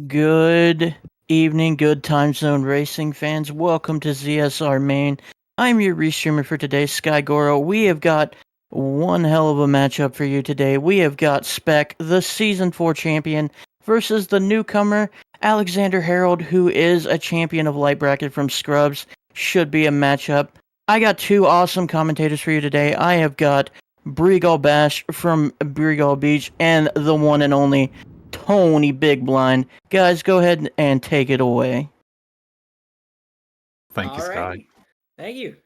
Good evening, good time zone racing fans. Welcome to ZSR Main. I'm your restreamer for today, Skygoro. We have got one hell of a matchup for you today. We have got Spec, the Season 4 champion, versus the newcomer, Alexander Harold, who is a champion of Light Bracket from Scrubs. Should be a matchup. I got two awesome commentators for you today. I have got Bregal Bash from Bregal Beach and the one and only Tony Big Blind. Guys, go ahead and take it away. Thank you, Sky. Thank you.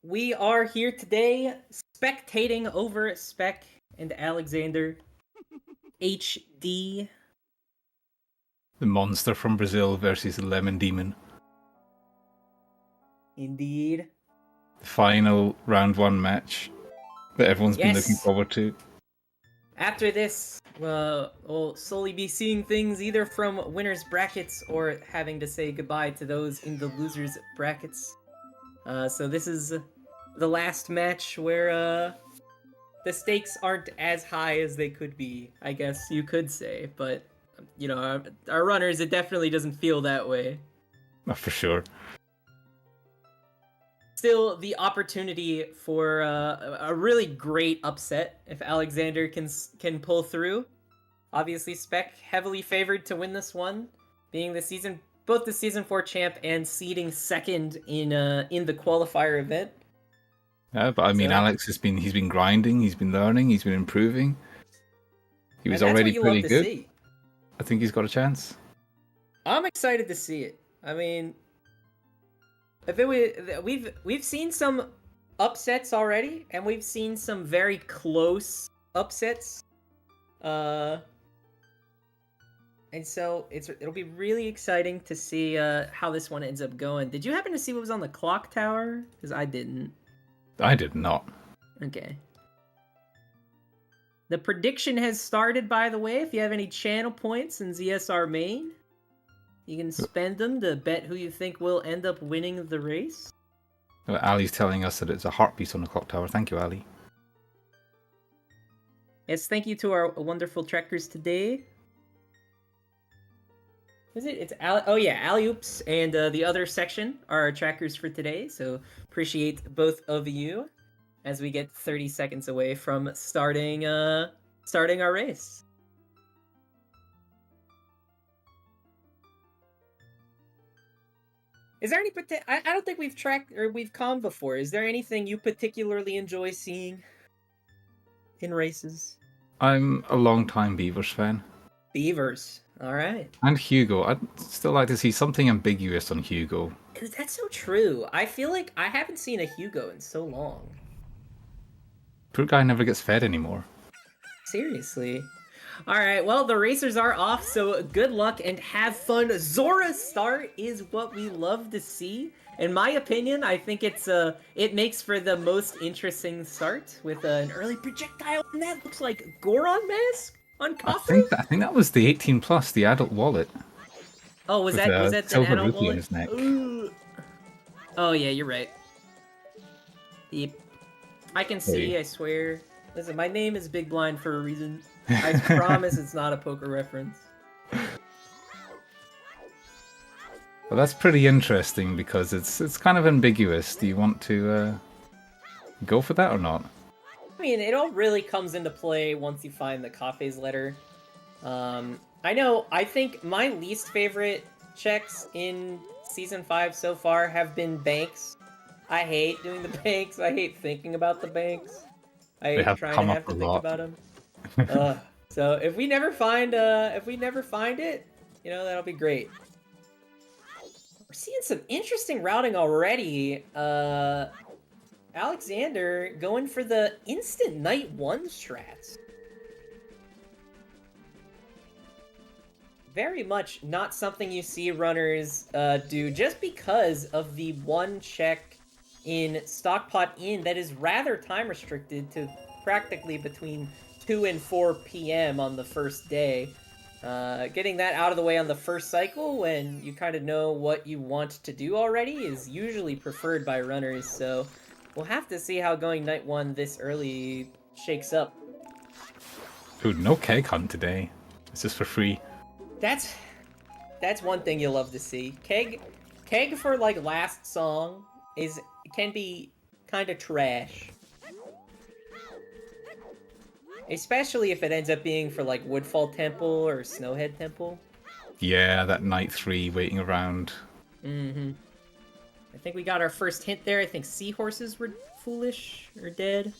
We are here today spectating over Spec and Alexander HD. The monster from Brazil versus the Lemon Demon. Indeed. The final round one match that everyone's been looking forward to. After this, we'll slowly be seeing things either from winners' brackets or having to say goodbye to those in the losers' brackets. So this is the last match where the stakes aren't as high as they could be, I guess you could say. But, you know, our runners, it definitely doesn't feel that way. For sure. Still, the opportunity for a really great upset if Alexander can pull through. Obviously, Spec heavily favored to win this one, being both the season 4 champ and seeding second in the qualifier event. Yeah, but I mean, Alex he's been grinding, he's been learning, he's been improving. He was already pretty good. I think he's got a chance. I'm excited to see it. I mean, we've seen some upsets already, and we've seen some very close upsets. And so it'll be really exciting to see how this one ends up going. Did you happen to see what was on the clock tower? Because I didn't. I did not. Okay. The prediction has started, by the way. If you have any channel points in ZSR main, you can spend them to bet who you think will end up winning the race. Ali's telling us that it's a heartbeat on the clock tower. Thank you, Ali. Yes, thank you to our wonderful trackers today. Is it? It's Alley-oops and the other section are our trackers for today. So appreciate both of you as we get 30 seconds away from starting our race. Is there any I don't think we've tracked or we've con before. Is there anything you particularly enjoy seeing in races? I'm a long-time Beavers fan. Beavers, all right. And Hugo. I'd still like to see something ambiguous on Hugo. That's so true. I feel like I haven't seen a Hugo in so long. Poor guy never gets fed anymore. Seriously. Alright, well, the racers are off, so good luck and have fun. Zora start is what we love to see. In my opinion, I think it makes for the most interesting start with an early projectile, and that looks like Goron mask on Kafri? I think that was the 18 plus, the adult wallet. Oh, was that the adult wallet? On his neck. Oh yeah, you're right. Yep. I can see, I swear. Listen, my name is Big Blind for a reason. I promise it's not a poker reference. Well, that's pretty interesting because it's kind of ambiguous. Do you want to go for that or not? I mean, it all really comes into play once you find the Kafe's letter. I think my least favorite checks in Season 5 so far have been banks. I hate doing the banks. I hate thinking about the banks. I hate trying to have to think about them. So if we never find it, you know, that'll be great. We're seeing some interesting routing already. Alexander going for the instant night 1 strats. Very much not something you see runners do just because of the one check in Stockpot Inn that is rather time restricted to practically between 2 and 4 p.m. on the first day. Getting that out of the way on the first cycle when you kind of know what you want to do already is usually preferred by runners, so we'll have to see how going night 1 this early shakes up. Dude, no keg hunt today. It's just for free. That's one thing you'll love to see. Keg for like last song can be kind of trash. Especially if it ends up being for like Woodfall Temple or Snowhead Temple. Yeah, that Night 3 waiting around. Mm-hmm. I think we got our first hint there. I think seahorses were foolish or dead.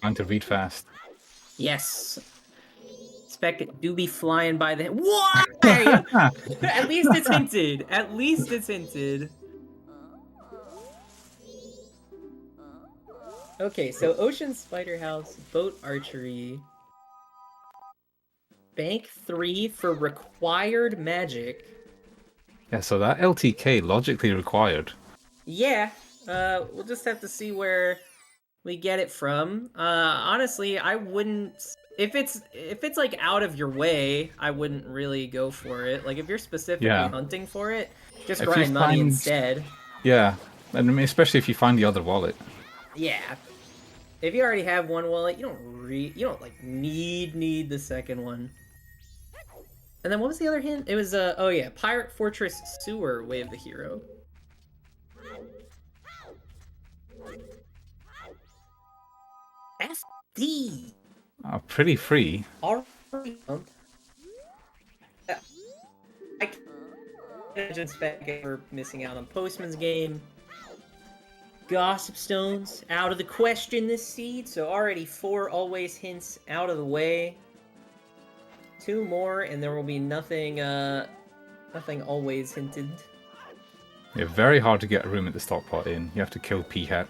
Trying to read fast. Yes. Spec do be flying by the... What? There you go. At least it's hinted. At least it's hinted. Okay, so Ocean Spider House, Boat Archery, Bank 3 for required magic. Yeah, so that LTK logically required. Yeah, we'll just have to see where we get it from. Honestly, I wouldn't... If it's like out of your way, I wouldn't really go for it. Like, if you're specifically hunting for it, just grind money instead. Yeah, and I mean, especially if you find the other wallet. Yeah. If you already have one wallet, you don't like need the second one. And then what was the other hint? It was oh yeah, Pirate Fortress Sewer, Way of the Hero. FD. Pretty free. Already. I can imagine Spec ever missing out on Postman's game. Gossip Stones out of the question this seed, so already 4 always hints out of the way. 2 more, and there will be nothing always hinted. Yeah, very hard to get a room at the stock pot in. You have to kill P-Hat.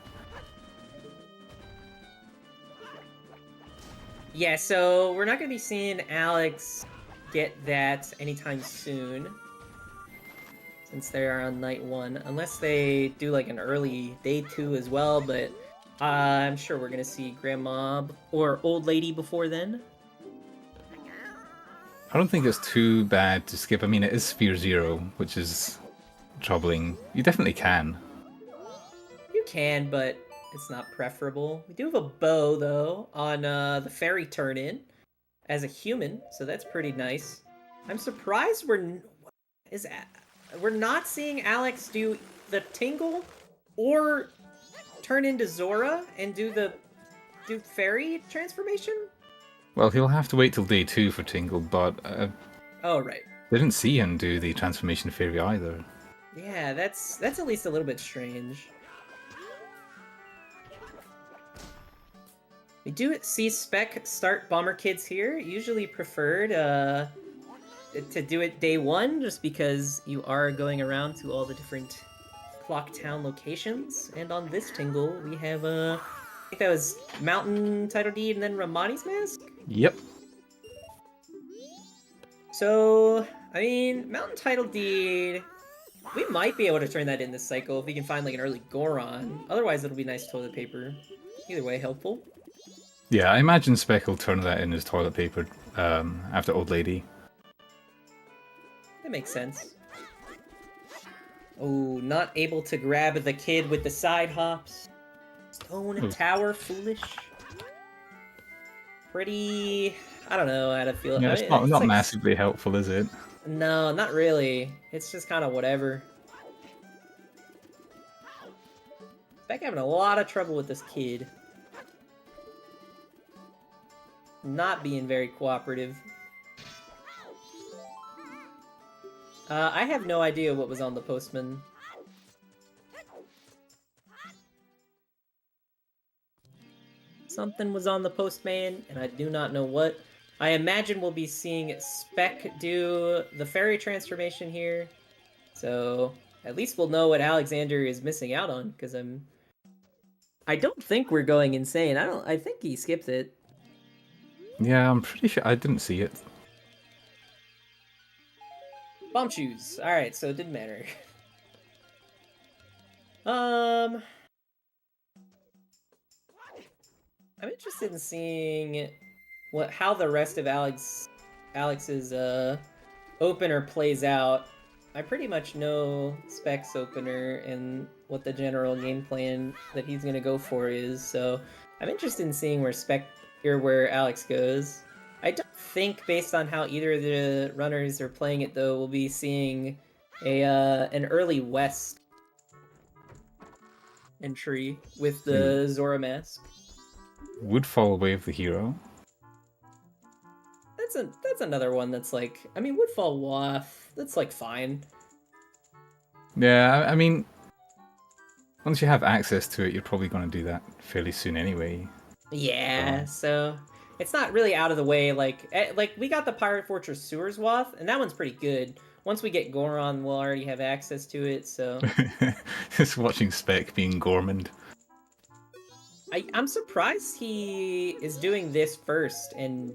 Yeah, so we're not going to be seeing Alex get that anytime soon. Since they are on night 1. Unless they do like an early day 2 as well, but I'm sure we're going to see Grandma or Old Lady before then. I don't think it's too bad to skip. I mean, it is Sphere 0, which is troubling. You definitely can. You can, but it's not preferable. We do have a bow, though, on the fairy turn-in as a human, so that's pretty nice. I'm surprised we're not seeing Alex do the Tingle or turn into Zora and do fairy transformation. Well, he'll have to wait till day 2 for Tingle, but oh right, they didn't see him do the transformation fairy either. Yeah, that's at least a little bit strange. We do see Spec start Bomber Kids here. Usually preferred to do it day 1, just because you are going around to all the different Clock Town locations. And on this Tingle, we have I think that was Mountain Title Deed and then Ramani's Mask? Yep. So, I mean, Mountain Title Deed, we might be able to turn that in this cycle if we can find like an early Goron. Otherwise, it'll be nice toilet paper. Either way, helpful. Yeah, I imagine Spec will turn that in as toilet paper after Old Lady. That makes sense. Oh, not able to grab the kid with the side hops. Stone and Tower, foolish. Pretty... I don't know how to feel. Yeah, I it's mean, not like... massively helpful, is it? No, not really. It's just kind of whatever. Spec having a lot of trouble with this kid. Not being very cooperative. I have no idea what was on the postman. Something was on the postman, and I do not know what. I imagine we'll be seeing Spec do the fairy transformation here. So, at least we'll know what Alexander is missing out on, because I don't think we're going insane. I think he skipped it. Yeah, I'm pretty sure I didn't see it. Bomb shoes. Alright, so it didn't matter. I'm interested in seeing how the rest of Alex's opener plays out. I pretty much know Spec's opener and what the general game plan that he's gonna go for is, so I'm interested in seeing where Spec hear where Alex goes. I don't think, based on how either of the runners are playing it, though, we'll be seeing an early West entry with the Zora mask. Woodfall Wave the hero. That's another one that's like, I mean, Woodfall Waff, that's like fine. Yeah, I mean, once you have access to it, you're probably going to do that fairly soon anyway. Yeah, so it's not really out of the way. Like we got the Pirate Fortress Sewers Waff, and that one's pretty good. Once we get Goron, we'll already have access to it, so... Just watching Spec being Gormand. I'm surprised he is doing this first and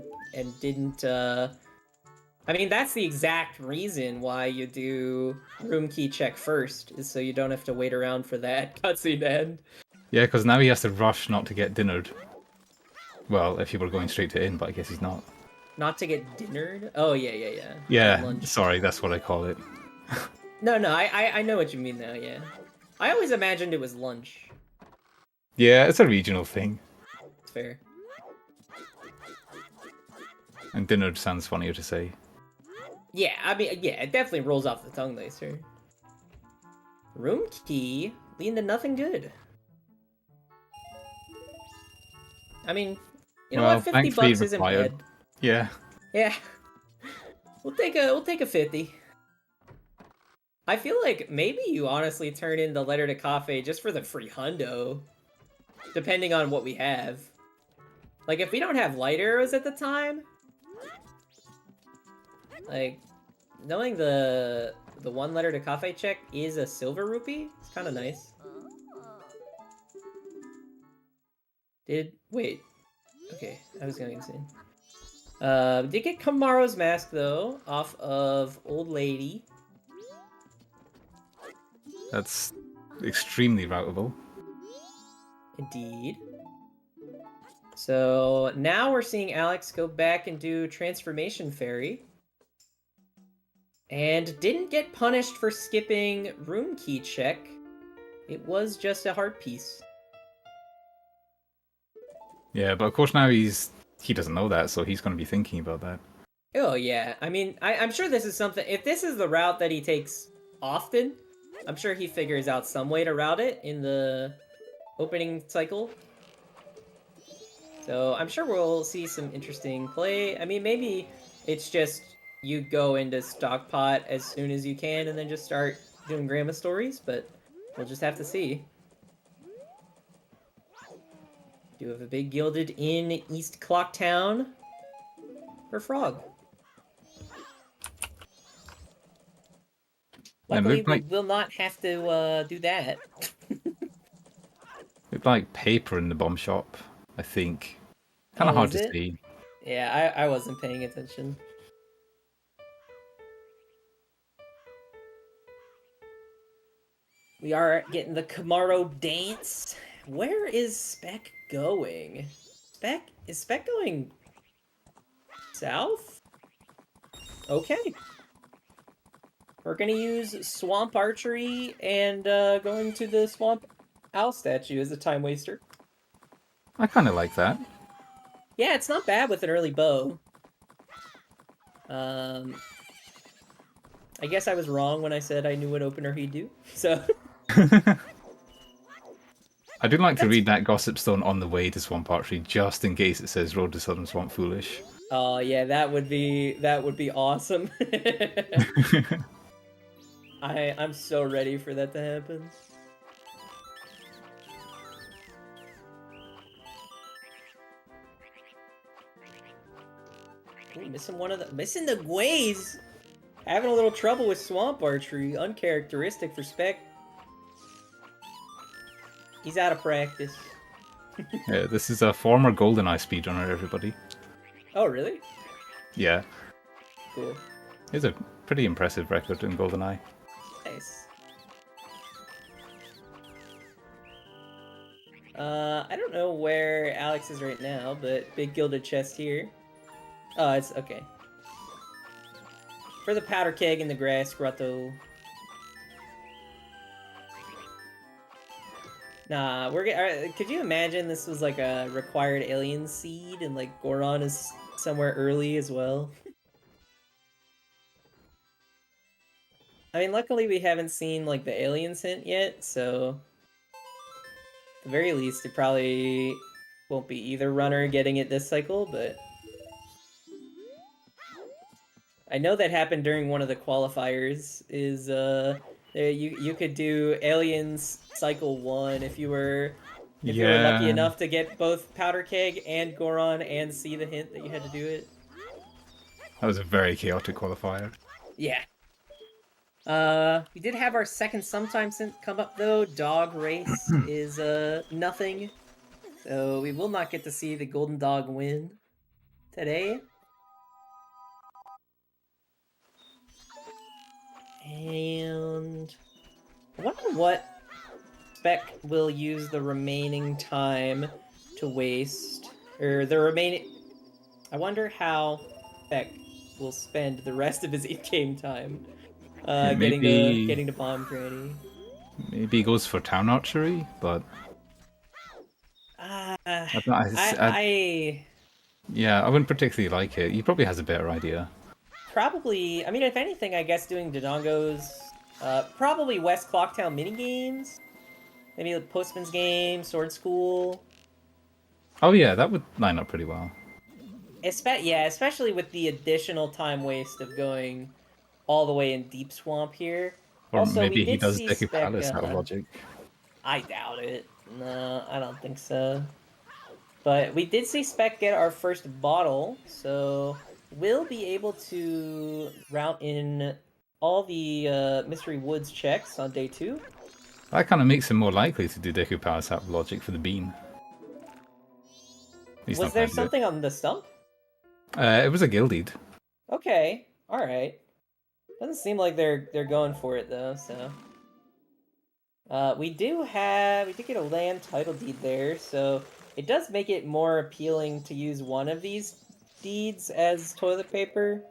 didn't... I mean, that's the exact reason why you do room key check first, is so you don't have to wait around for that cutscene to end. Yeah, because now he has to rush not to get dinnered. Well, if he were going straight to inn, but I guess he's not. Not to get dinnered? Oh, yeah. Yeah, sorry, that's what I call it. No, I know what you mean now, yeah. I always imagined it was lunch. Yeah, it's a regional thing. It's fair. And dinnered sounds funnier to say. Yeah, I mean, yeah, it definitely rolls off the tongue nicer. Room key leading to nothing good. I mean, you know what? $50 isn't bad. Yeah. Yeah. We'll take a 50. I feel like maybe you honestly turn in the letter to Cafe just for the free hundo. Depending on what we have. Like, if we don't have light arrows at the time... Like, knowing the one letter to Cafe check is a silver rupee, it's kind of nice. Wait. Okay, I was going insane. Did get Kamaro's mask, though, off of Old Lady. That's extremely routable. Indeed. So, now we're seeing Alex go back and do Transformation Fairy. And didn't get punished for skipping room key check. It was just a heart piece. Yeah, but of course now he doesn't know that, so he's going to be thinking about that. Oh yeah, I mean, I'm sure this is something, if this is the route that he takes often, I'm sure he figures out some way to route it in the opening cycle. So I'm sure we'll see some interesting play. I mean, maybe it's just you go into Stockpot as soon as you can and then just start doing grandma stories, but we'll just have to see. Do have a big gilded in East Clocktown for Frog. Luckily, we will not have to do that. It's like paper in the bomb shop, I think. Kind of hard to see. Yeah, I wasn't paying attention. We are getting the Kamaro dance. Where is Spec going? Is Spec going south? Okay. We're gonna use Swamp Archery and going to the Swamp Owl statue as a time waster. I kind of like that. Yeah, it's not bad with an early bow. I guess I was wrong when I said I knew what opener he'd do, so... I do like to read that Gossip Stone on the way to Swamp Archery, just in case it says Road to Southern Swamp Foolish. Oh yeah, that would be awesome. I'm so ready for that to happen. Ooh, missing the Gways. Having a little trouble with Swamp Archery, uncharacteristic for Spec. He's out of practice. Yeah, this is a former GoldenEye speedrunner, everybody. Oh, really? Yeah. Cool. It's a pretty impressive record in GoldenEye. Nice. I don't know where Alex is right now, but big gilded chest here. Oh, it's okay. For the powder keg in the grass grotto. Nah, could you imagine this was like a required alien seed and like Goron is somewhere early as well? I mean, luckily we haven't seen like the alien hint yet, so at the very least it probably won't be either runner getting it this cycle, but I know that happened during one of the qualifiers. You could do aliens cycle 1 if you were lucky enough to get both Powder Keg and Goron and see the hint that you had to do it. That was a very chaotic qualifier. Yeah. We did have our second sometimes come up though. Dog race is nothing. So we will not get to see the Golden Dog win today. And I wonder what Spec will use the remaining time to waste. Or the remaining... I wonder how Spec will spend the rest of his game time getting to bomb Granny. Maybe he goes for town archery, but... Yeah, I wouldn't particularly like it. He probably has a better idea. Probably, I mean, if anything, I guess doing Dodongo's, probably West Clocktown minigames. Maybe like Postman's Game, Sword School. Oh yeah, that would line up pretty well. Especially with the additional time waste of going all the way in Deep Swamp here. Or also, maybe he does Deku Palace out of logic. I doubt it. No, I don't think so. But we did see Spec get our first bottle, so we'll be able to route in all the Mystery Woods checks on day 2. That kind of makes him more likely to do Deku Palace out of logic for the bean. Was there something on the stump? It was a gilded. Okay, alright. Doesn't seem like they're going for it though, so... we did get a land title deed there, so it does make it more appealing to use one of these deeds as toilet paper,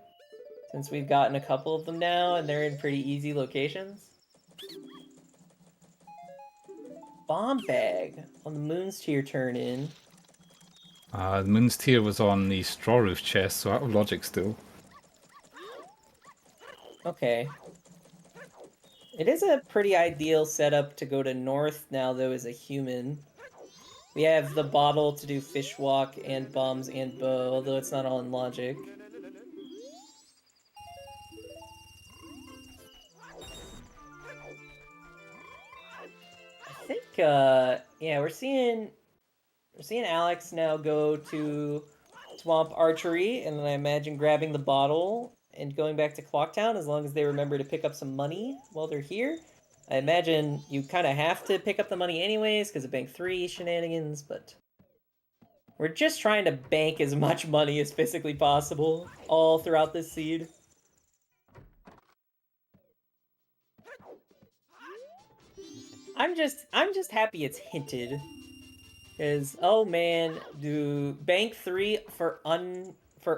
since we've gotten a couple of them now, and they're in pretty easy locations. Bomb bag on the Moon's Tier turn in. The Moon's Tier was on the Straw Roof chest, so out of logic still. Okay. It is a pretty ideal setup to go to north now, though, as a human. We have the bottle to do fish walk and bombs and bow, although it's not all in logic. I think, yeah, we're seeing Alex now go to Swamp Archery, and then I imagine grabbing the bottle and going back to Clocktown, as long as they remember to pick up some money while they're here. I imagine you kind of have to pick up the money anyways, because of Bank 3 shenanigans, but... we're just trying to bank as much money as physically possible, all throughout this seed. I'm just happy it's hinted. Because, oh man, Bank 3 for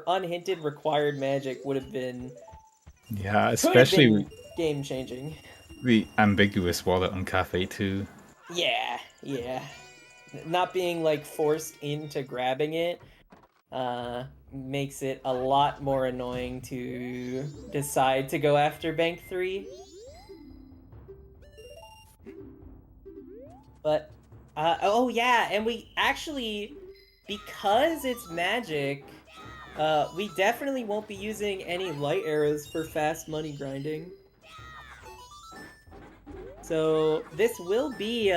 unhinted required magic would have been... yeah, especially... game-changing. The ambiguous wallet on Cafe 2. Yeah. Not being, like, forced into grabbing it makes it a lot more annoying to decide to go after Bank 3. But, oh yeah, and we actually, because it's magic, we definitely won't be using any light arrows for fast money grinding. So, this will be,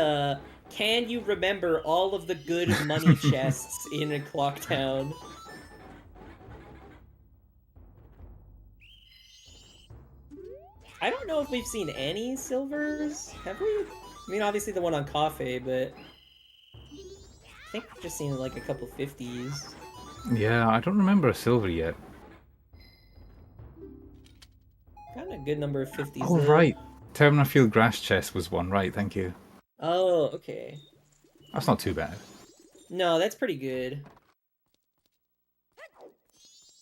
can you remember all of the good money chests in a Clocktown? I don't know if we've seen any silvers, have we? I mean, obviously the one on Coffee, but I think we've just seen like a couple 50s. Yeah, I don't remember a silver yet. Got a good number of 50s. Oh, though. right. Terminal Field Grass chest was one, right, thank you. Oh, okay. That's not too bad. No, that's pretty good.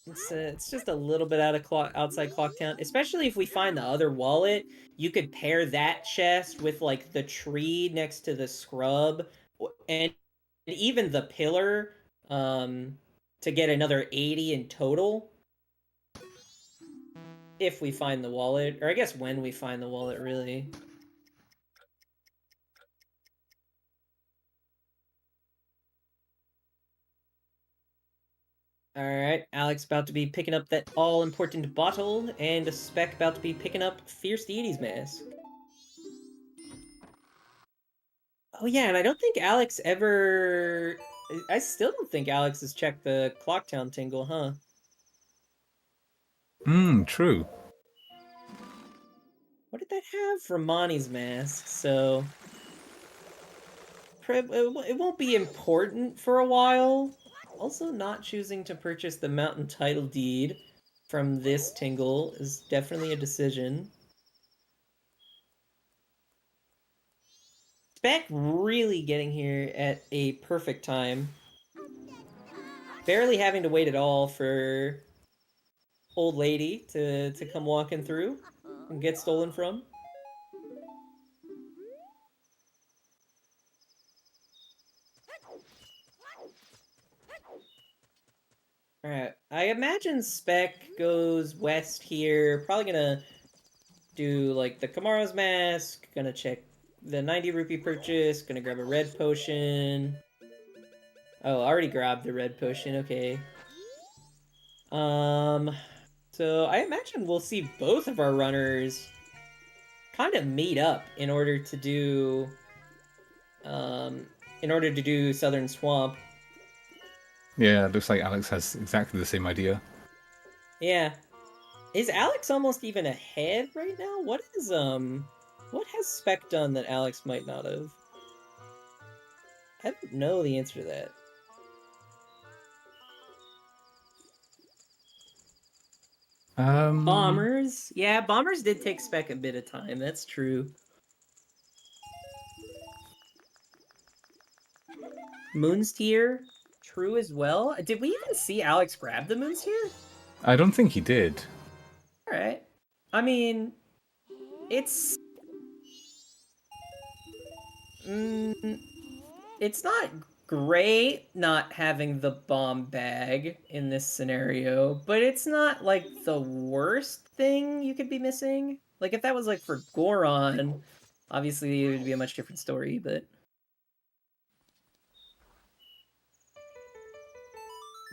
It's just a little bit outside Clocktown, especially if we find the other wallet. You could pair that chest with like the tree next to the scrub, and even the pillar, to get another 80 in total. If we find the wallet, or I guess when we find the wallet, really. Alright, Alex about to be picking up that all-important bottle, and Spec about to be picking up Fierce Deity's Mask. Oh yeah, and I don't think Alex ever... I still don't think Alex has checked the Clocktown tingle, huh? True. What did that have for Monty's mask? So... it won't be important for a while. Also, not choosing to purchase the Mountain Title Deed from this tingle is definitely a decision. Spec really getting here at a perfect time. Barely having to wait at all for old lady to come walking through and get stolen from. Alright, I imagine Spec goes west here. Probably gonna do like the Kamaro's mask, gonna check the 90 rupee purchase, gonna grab a red potion. Oh, I already grabbed the red potion, okay. So I imagine we'll see both of our runners kind of meet up in order to do Southern Swamp. Yeah, it looks like Alex has exactly the same idea. Yeah. Is Alex almost even ahead right now? What has Spec done that Alex might not have? I don't know the answer to that. Bombers? Yeah, Bombers did take Spec a bit of time, that's true. Moon's Tier? True as well. Did we even see Alex grab the Moon's Tier? I don't think he did. Alright. I mean, it's... it's not great not having the bomb bag in this scenario, but it's not like the worst thing you could be missing. Like if that was like for Goron, obviously it would be a much different story, but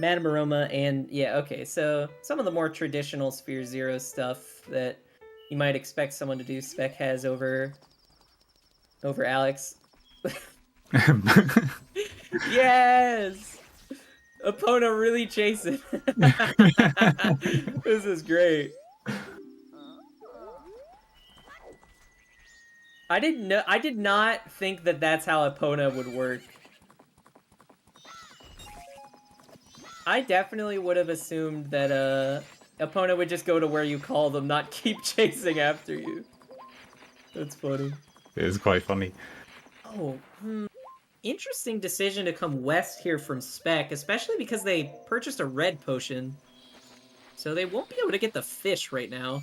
Madame Aroma and yeah, okay, so some of the more traditional Sphere Zero stuff that you might expect someone to do, Spec has over Alex. Yes! Epona really chasing. This is great. I did not think that that's how Epona would work. I definitely would have assumed that Epona would just go to where you call them, not keep chasing after you. That's funny. It is quite funny. Oh, interesting decision to come west here from Spec, especially because they purchased a red potion. So they won't be able to get the fish right now.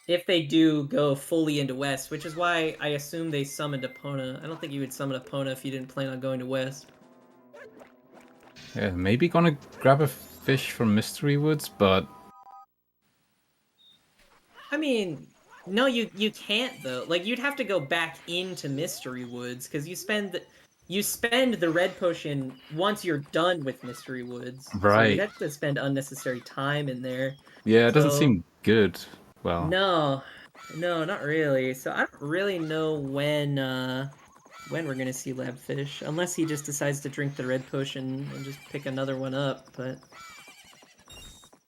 If they do go fully into west, which is why I assume they summoned Epona. I don't think you would summon Epona if you didn't plan on going to west. Yeah, maybe gonna grab a fish from Mystery Woods, but... I mean, no, you can't though. Like you'd have to go back into Mystery Woods because you spend the red potion once you're done with Mystery Woods. Right. So you'd have to spend unnecessary time in there. Yeah, it doesn't seem good. Well, no, not really. So I don't really know when we're gonna see Labfish, unless he just decides to drink the red potion and just pick another one up. But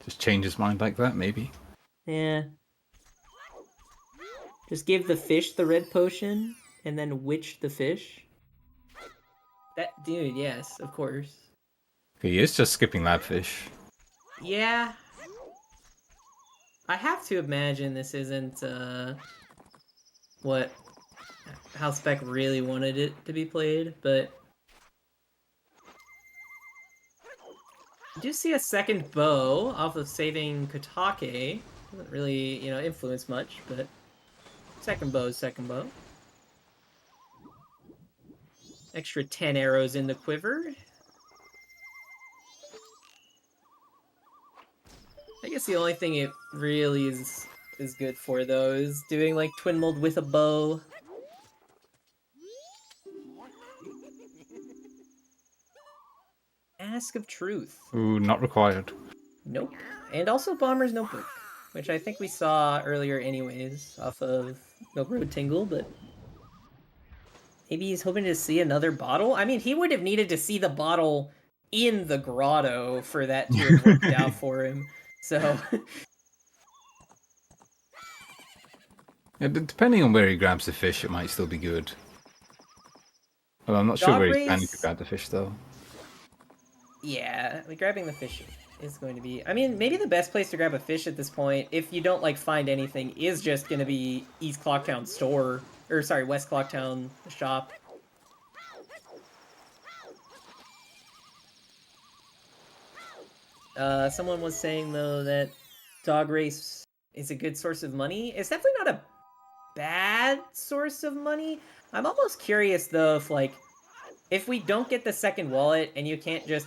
just change his mind like that, maybe. Yeah. Just give the fish the red potion, and then witch the fish. That dude, yes, of course. He is just skipping Labfish. Yeah. I have to imagine this isn't, how Spec really wanted it to be played, but... You do see a second bow off of saving Kotake. Doesn't really, you know, influence much, but second bow is second bow. Extra 10 arrows in the quiver. I guess the only thing it really is good for, though, is doing, like, Twin Mold with a bow. Ask of Truth. Ooh, not required. Nope. And also Bomber's Notebook, which I think we saw earlier anyways, off of Milk Road Tingle, but maybe he's hoping to see another bottle? I mean, he would have needed to see the bottle in the grotto for that to have worked out for him, so... Yeah, depending on where he grabs the fish, it might still be good. Well, I'm not sure where he's planning to grab the fish, though. Yeah, like, grabbing the fish is going to be... I mean, maybe the best place to grab a fish at this point, if you don't, like, find anything, is just going to be East Clocktown store. Or, sorry, West Clocktown shop. Someone was saying, though, that Dog Race is a good source of money. It's definitely not a bad source of money. I'm almost curious, though, if, like, if we don't get the second wallet and you can't just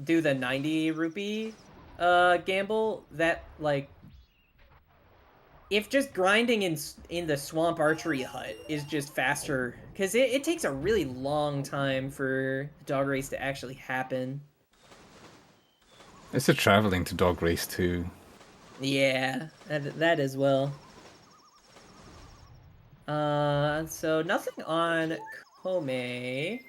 do the 90 rupee gamble, that, like, if just grinding in the Swamp Archery Hut is just faster, because it takes a really long time for the Dog Race to actually happen. It's a traveling to Dog Race too. Yeah, that as well. So nothing on Kome.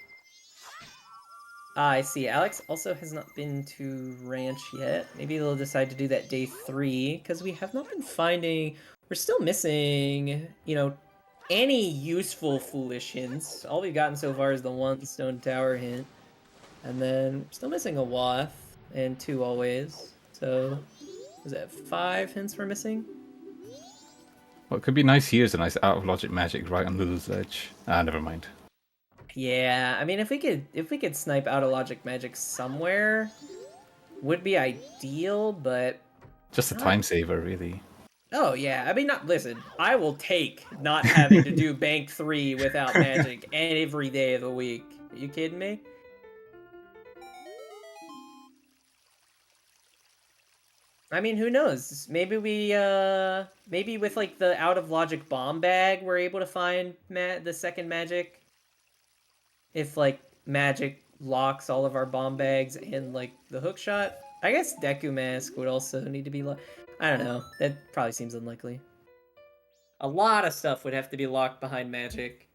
I see. Alex also has not been to Ranch yet. Maybe they'll decide to do that day 3, because we have not been finding... We're still missing, you know, any useful Foolish hints. All we've gotten so far is the 1 Stone Tower hint. And then we're still missing a Wath, and 2 always. So, is that 5 hints we're missing? What could be nice here is a nice Out of Logic magic right on Lulu's edge. Never mind. Yeah, I mean, if we could snipe Out of Logic magic somewhere, would be ideal, but... Just a time saver, really. Oh, yeah. I mean, listen, I will take not having to do Bank 3 without magic every day of the week. Are you kidding me? I mean, who knows? Maybe we, maybe with, like, the Out of Logic bomb bag, we're able to find the second magic. If, like, magic locks all of our bomb bags and, like, the hook shot. I guess Deku Mask would also need to be locked. I don't know. That probably seems unlikely. A lot of stuff would have to be locked behind magic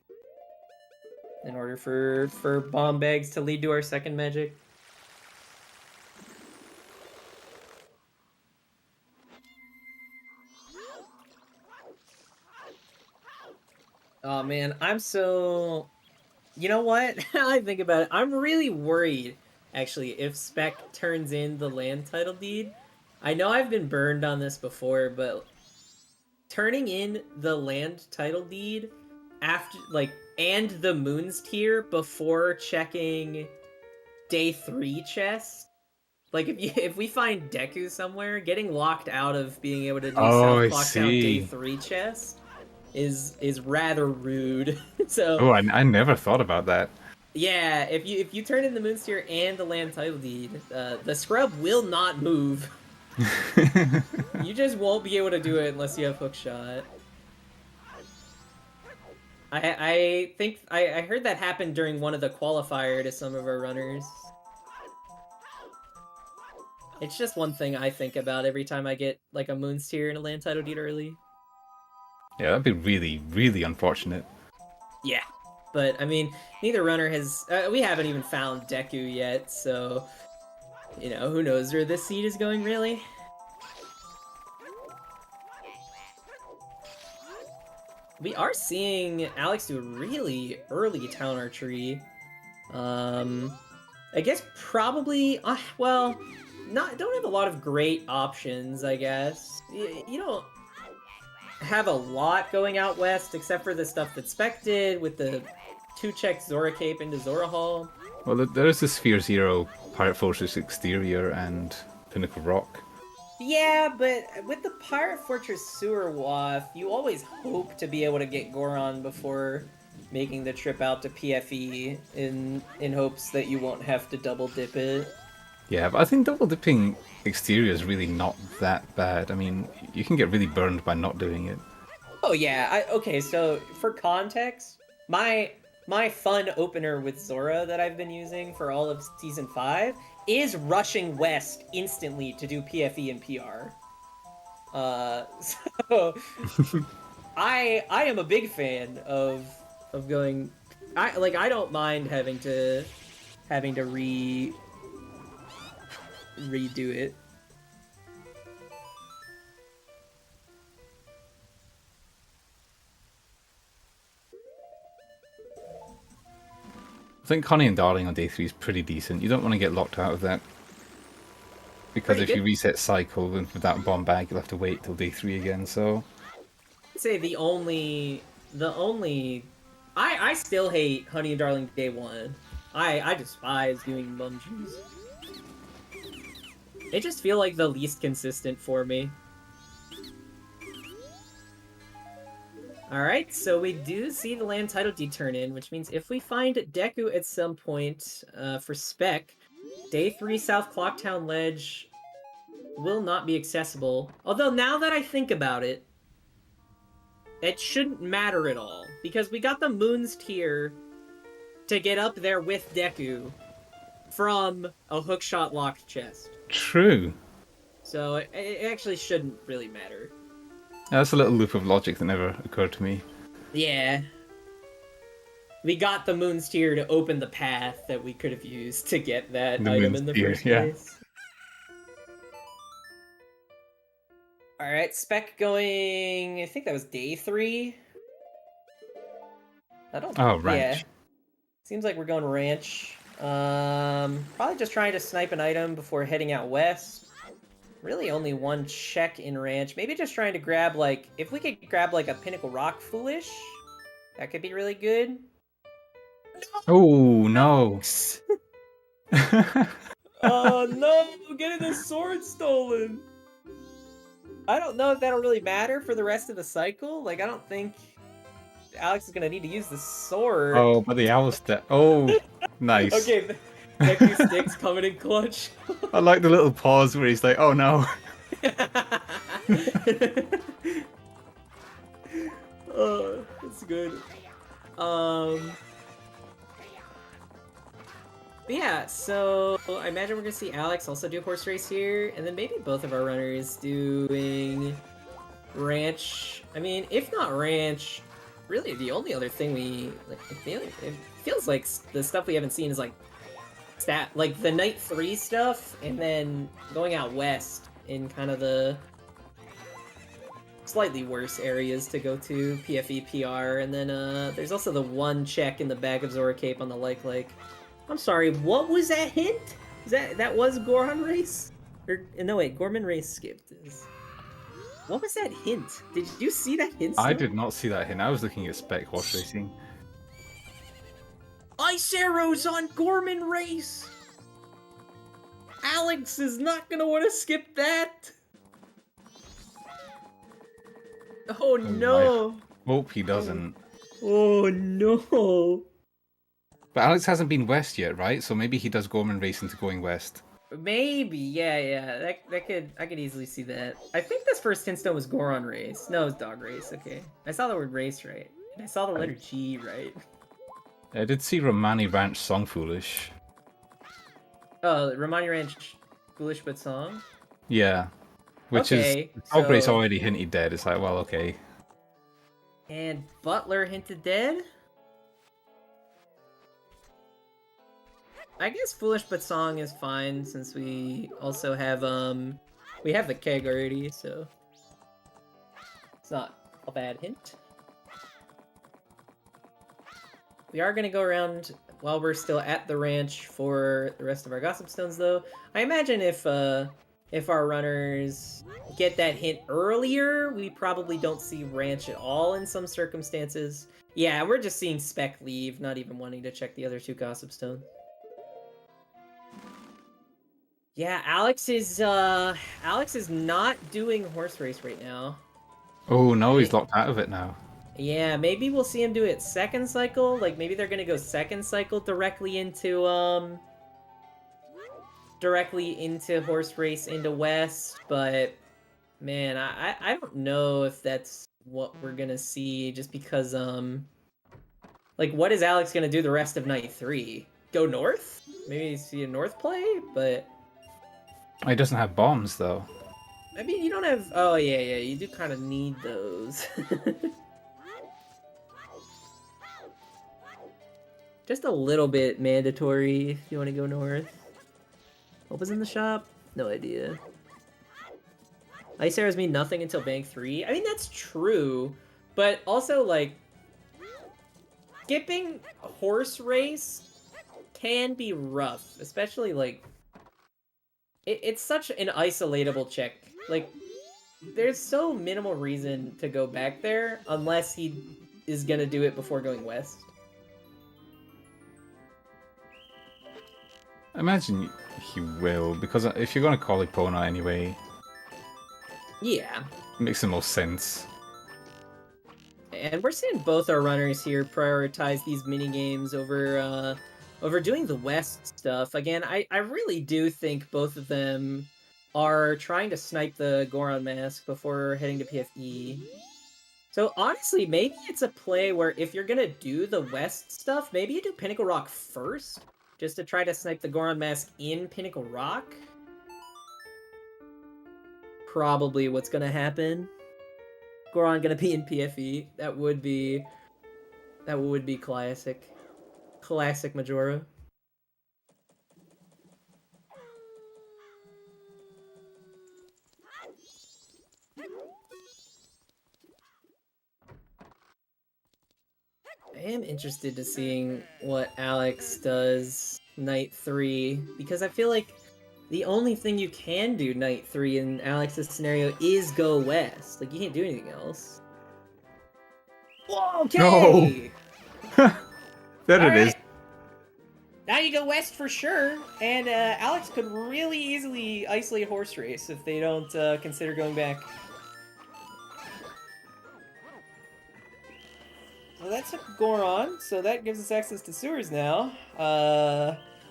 in order for bomb bags to lead to our second magic. Oh man, I'm so... You know what? Now I think about it, I'm really worried, actually, if Spec turns in the land title deed. I know I've been burned on this before, but turning in the land title deed after, like, and the Moons tier before checking day 3 chest. Like, if we find Deku somewhere, getting locked out of being able to do South Clocktown day 3 chest is rather rude. So. Oh, I never thought about that. Yeah, if you turn in the Moons tier and the land title deed, the scrub will not move. You just won't be able to do it unless you have hookshot. I think I heard that happen during one of the qualifier to some of our runners. It's just one thing I think about every time I get like a Moons tier and a land title deed early. Yeah, that'd be really, really unfortunate. Yeah, but I mean, neither runner has. We haven't even found Deku yet, so you know, who knows where this seed is going, really? We are seeing Alex do a really early town archery. I guess probably, well, don't have a lot of great options, I guess. You don't have a lot going out west, except for the stuff that Spec did with the 2-check Zora Cape into Zora Hall. Well, there is the Sphere Zero, Pirate Fortress Exterior, and Pinnacle Rock. Yeah, but with the Pirate Fortress Sewer Waff, you always hope to be able to get Goron before making the trip out to PFE in hopes that you won't have to double dip it. Yeah, but I think double dipping exterior is really not that bad. I mean, you can get really burned by not doing it. Oh yeah, okay, so for context, my fun opener with Zora that I've been using for all of Season 5 is rushing west instantly to do PFE and PR. So I am a big fan of going. I don't mind having to redo it. I think Connie and Darling on day 3 is pretty decent. You don't want to get locked out of that. Because if you reset cycle and with that bomb bag, you'll have to wait till day 3 again, so... I'd say the only... I still hate Honey and Darling day 1. I despise doing Mummies. They just feel like the least consistent for me. Alright, so we do see the land title deed turn in, which means if we find Deku at some point for Spec, day 3 South Clocktown Ledge will not be accessible. Although now that I think about it, it shouldn't matter at all, because we got the Moon's Tier to get up there with Deku from a hookshot locked chest. True. So it actually shouldn't really matter. That's a little loop of logic that never occurred to me. Yeah. We got the Moon's Tier to open the path that we could have used to get that item in the first place. Alright, Spec going... I think that was day 3? I don't... Oh, ranch. Yeah. Seems like we're going ranch. Probably just trying to snipe an item before heading out west. Really only one check in ranch. Maybe just trying to grab, like... If we could grab, like, a Pinnacle Rock Foolish, that could be really good. Oh, no. Oh, no! Getting the sword stolen! I don't know if that'll really matter for the rest of the cycle. Like, I don't think Alex is gonna need to use the sword. Oh, but the owl step. Oh, nice. Okay, Deku Stick's coming in clutch. I like the little pause where he's like, oh no. Oh, that's good. But yeah, so I imagine we're gonna see Alex also do horse race here, and then maybe both of our runners doing ranch. I mean, if not ranch, really the only other thing it feels like the stuff we haven't seen is like like the night 3 stuff, and then going out west in kind of the slightly worse areas to go to, PFE, PR, and then there's also the one check in the Bag of Zora Cape on the like. I'm sorry, what was that hint? That was Goron Race? Or no wait, Gorman Race skipped this. What was that hint? Did you see that hint? I did not see that hint. I was looking at Spec horse racing. Ice arrows on Gorman Race! Alex is not gonna want to skip that! Oh no! Hope he doesn't. Oh no! But Alex hasn't been west yet, right? So maybe he does Gorman Race into going west. Maybe, yeah. I could easily see that. I think this first hintstone was Goron Race. No, it was Dog Race, okay. I saw the word race right. And I saw the letter G right. I did see Romani Ranch Song Foolish. Oh, Romani Ranch Foolish but Song? Yeah. Which is... Dog Race already hinted dead. It's like, well, okay. And Butler hinted dead? I guess Foolish but Song is fine, since we also have, we have the keg already, so... It's not a bad hint. We are gonna go around while we're still at the ranch for the rest of our Gossip Stones, though. I imagine if our runners get that hint earlier, we probably don't see ranch at all in some circumstances. Yeah, we're just seeing Spec leave, not even wanting to check the other 2 Gossip Stones. Yeah, Alex is not doing horse race right now. Oh no, he's locked out of it now. Yeah, maybe we'll see him do it second cycle. Like maybe they're gonna go second cycle directly into horse race into West, but man, I don't know if that's what we're gonna see just because like what is Alex gonna do the rest of night 3? Go north? Maybe see a north play, but He doesn't have bombs though. I mean you don't have oh yeah, you do kind of need those. Just a little bit mandatory if you want to go north. What was in the shop? No idea. Ice arrows mean nothing until bank 3. I mean, that's true. But also, like, skipping horse race can be rough. Especially, like, it's such an isolatable check. Like, there's so minimal reason to go back there unless he is going to do it before going west. I imagine he will, because if you're going to call Epona anyway... Yeah. It makes the most sense. And we're seeing both our runners here prioritize these minigames over doing the West stuff. Again, I really do think both of them are trying to snipe the Goron Mask before heading to PFE. So honestly, maybe it's a play where if you're going to do the West stuff, maybe you do Pinnacle Rock first, just to try to snipe the Goron Mask in Pinnacle Rock. Probably what's going to happen. Goron going to be in PFE. That would be classic. Classic Majora. I am interested to seeing what Alex does night 3, because I feel like the only thing you can do night 3 in Alex's scenario is go west. Like, you can't do anything else. Whoa, okay! No. There All it is. right. Now you go west for sure, and Alex could really easily isolate horse race if they don't consider going back. Well, that's a Goron, so that gives us access to sewers now.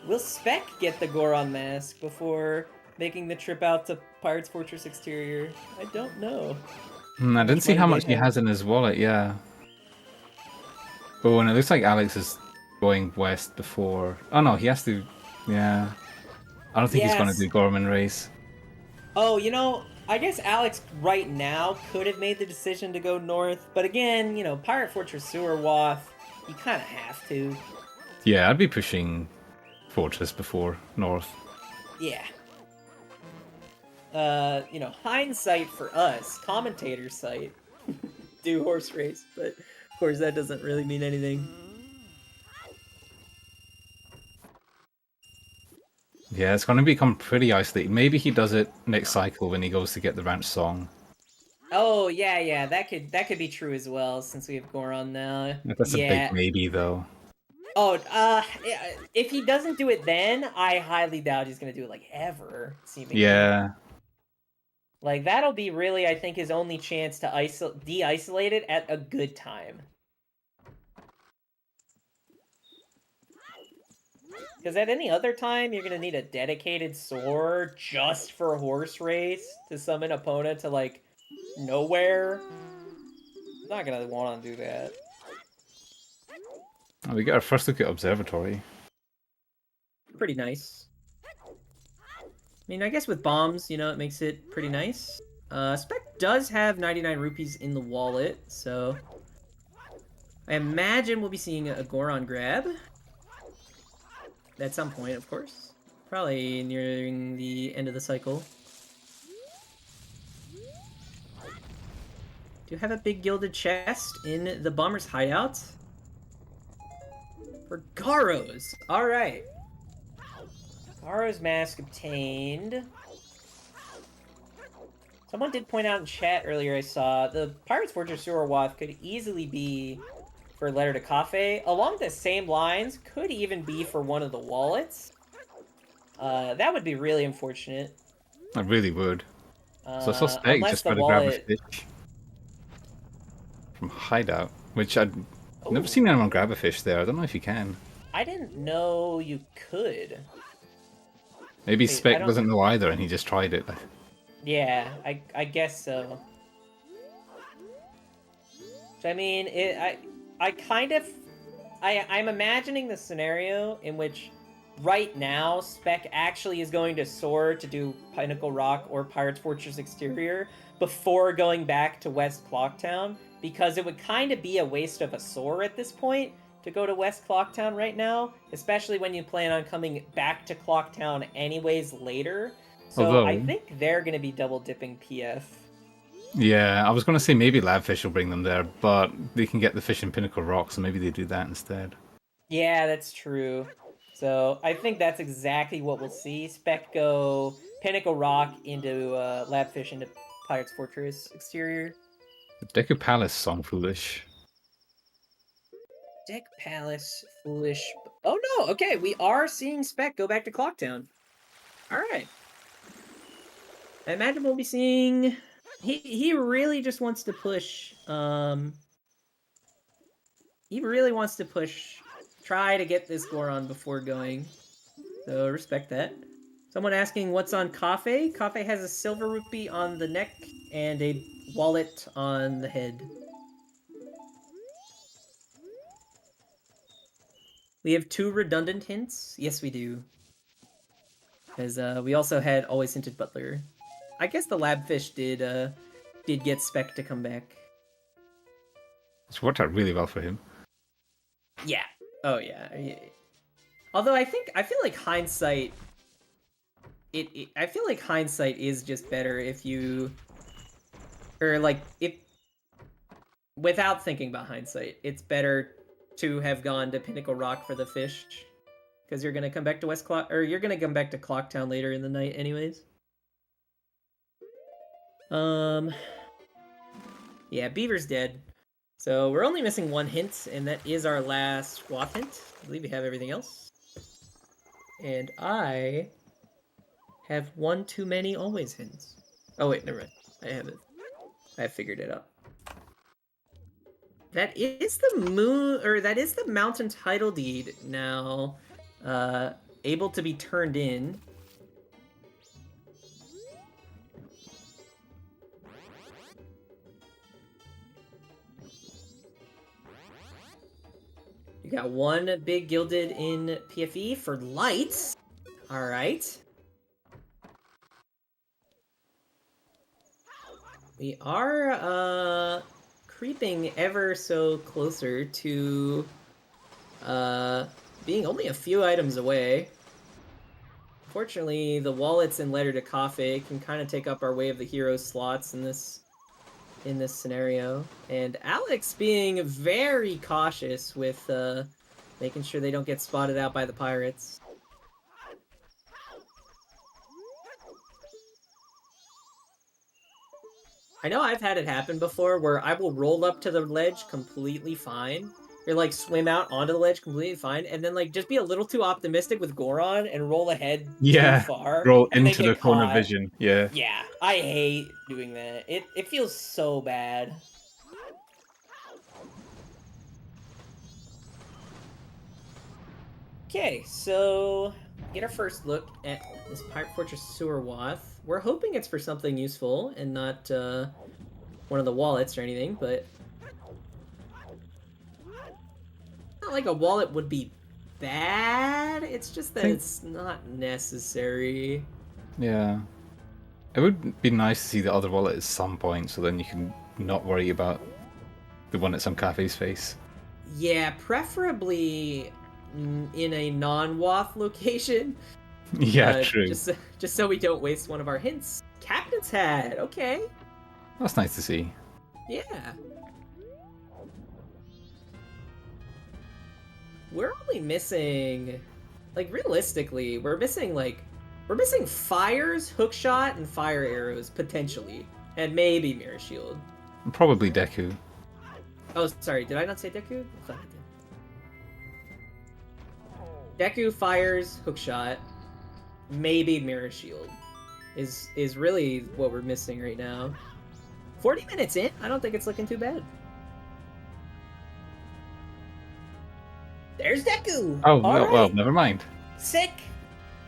Will Spec get the Goron mask before making the trip out to Pirate's Fortress Exterior? I don't know. I didn't see how much he has in his wallet, yeah. Oh, and it looks like Alex is going west before... Oh no, he has to... Yeah. I don't think he's going to do Gorman race. Oh, you know, I guess Alex right now could have made the decision to go north, but again, you know, Pirate Fortress Sewer Wath, you kind of have to. Yeah, I'd be pushing Fortress before north. Yeah. You know, hindsight for us, commentator's sight, do horse race, but of course that doesn't really mean anything. Yeah, it's going to become pretty isolated. Maybe he does it next cycle when he goes to get the ranch song. Oh, yeah, that could be true as well, since we have Goron now. That's a big maybe, though. Oh, if he doesn't do it then, I highly doubt he's gonna do it, like, ever, seemingly. Yeah. Like, that'll be really, I think, his only chance to de-isolate it at a good time. Because at any other time, you're gonna need a dedicated sword just for horse race to summon an opponent to, like, nowhere. I'm not gonna want to do that. Oh, we get our first look at Observatory. Pretty nice. I mean, I guess with bombs, you know, it makes it pretty nice. Spec does have 99 rupees in the wallet, so... I imagine we'll be seeing a Goron grab. At some point, of course. Probably nearing the end of the cycle. Do you have a big gilded chest in the bomber's hideout? For Garos! Alright. Garo's mask obtained. Someone did point out in chat earlier, I saw, the Pirate's Fortress Sewer Wath could easily be for Letter to Cafe. Along the same lines, could even be for one of the wallets. That would be really unfortunate. I really would. So I saw Spec Unless just the try to grab a wallet... fish from Hideout, which I'd never Ooh. seen anyone grab a fish there. I don't know if you can. I didn't know you could. Maybe Wait, Spec doesn't know either, and he just tried it. Yeah, I guess so. I mean, I'm imagining the scenario in which right now Spec actually is going to soar to do Pinnacle Rock or Pirate's Fortress Exterior before going back to West Clocktown, because it would kind of be a waste of a soar at this point to go to West Clocktown right now, especially when you plan on coming back to Clocktown anyways later. So I think they're going to be double dipping PF. Yeah, I was going to say maybe Labfish will bring them there, but they can get the fish in Pinnacle Rock, so maybe they do that instead. Yeah, that's true. So I think that's exactly what we'll see. Spec go Pinnacle Rock into Labfish into Pirate's Fortress Exterior. The Deku Palace song foolish. Deck Palace foolish. Oh no! Okay, we are seeing Spec go back to Clocktown. All right. I imagine we'll be seeing. He really just wants to push. He really wants to push. Try to get this Goron before going. So respect that. Someone asking what's on Cafe. Cafe has a silver rupee on the neck and a wallet on the head. We have 2 redundant hints. Yes, we do. Because we also had Always Hinted Butler. I guess the Labfish did get Spec to come back. It's worked out really well for him. Yeah. Oh yeah. Although I feel like hindsight. I feel like hindsight is just better if you, or like if, without thinking about hindsight, it's better to have gone to Pinnacle Rock for the fish, because you're gonna come back to you're gonna come back to Clocktown later in the night, anyways. Yeah, Beaver's dead. So we're only missing 1 hint, and that is our last Waff hint. I believe we have everything else. And I have 1 too many always hints. Oh wait, never mind. I have it. I figured it out. That is the mountain title deed now, able to be turned in. You got 1 big gilded in PFE for lights. All right. We are creeping ever so closer to being only a few items away. Fortunately, the wallets and letter to Cafe can kind of take up our Way of the Hero slots in this scenario. And Alex being very cautious with making sure they don't get spotted out by the pirates. I know I've had it happen before where I will roll up to the ledge completely fine, or like swim out onto the ledge completely fine, and then like just be a little too optimistic with Goron and roll ahead too far. Roll and into the corner vision. Yeah. Yeah, I hate doing that. It feels so bad. Okay, so get our first look at this Pirate Fortress Sewer Wath. We're hoping it's for something useful and not one of the wallets or anything, but not like a wallet would be bad. It's just that it's not necessary. Yeah. It would be nice to see the other wallet at some point, so then you can not worry about the one that's on Cafe's face. Yeah, preferably in a non-Wath location. Yeah, true. Just so we don't waste one of our hints. Captain's Hat, okay. That's nice to see. Yeah. We're only missing, like, realistically, we're missing fires, hookshot, and fire arrows, potentially. And maybe Mirror Shield. Probably Deku. Oh, sorry, did I not say Deku? I thought I did. Deku, fires, hookshot. maybe Mirror Shield is really what we're missing right now. 40 minutes in, I don't think it's looking too bad. There's Deku! Oh, All no, right. well, never mind. Sick!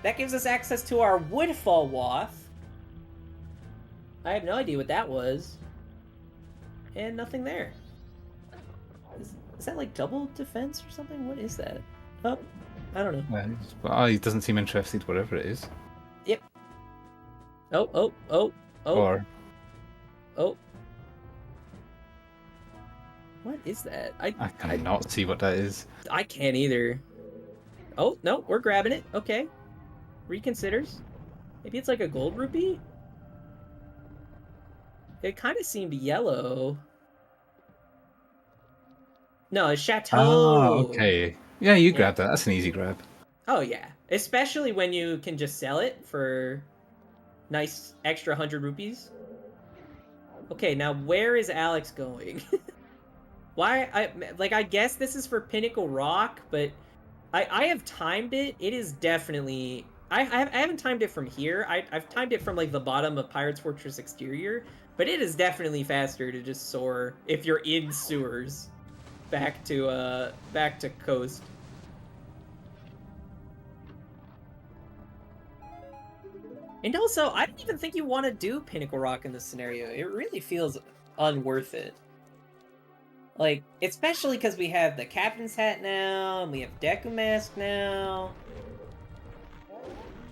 That gives us access to our Woodfall Wath. I have no idea what that was. And nothing there. Is that like double defense or something? What is that? Oh, I don't know. Well, he doesn't seem interested, whatever it is. Yep. Oh. Or Oh. What is that? I cannot see what that is. I can't either. Oh, no, we're grabbing it. Okay. Reconsiders. Maybe it's like a gold rupee? It kind of seemed yellow. No, it's Chateau. Oh, okay. Yeah, you grab that. That's an easy grab. Oh, yeah. Especially when you can just sell it for nice extra 100 rupees. Okay, now where is Alex going? Why? I guess this is for Pinnacle Rock, but I have timed it. It is definitely... I haven't timed it from here. I've timed it from like the bottom of Pirate's Fortress Exterior, but it is definitely faster to just soar if you're in sewers back to coast. And also, I don't even think you want to do Pinnacle Rock in this scenario. It really feels unworth it. Like, especially because we have the Captain's Hat now, and we have Deku Mask now.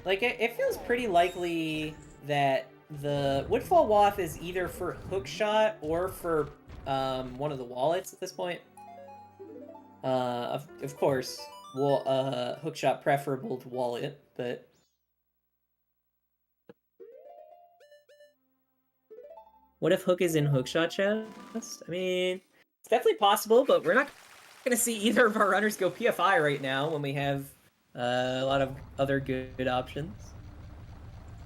Like, it feels pretty likely that the Woodfall Wath is either for Hookshot or for one of the wallets at this point. Of course, Hookshot preferable to wallet, but... What if Hook is in Hookshot chest? I mean, it's definitely possible, but we're not going to see either of our runners go PFI right now when we have a lot of other good options.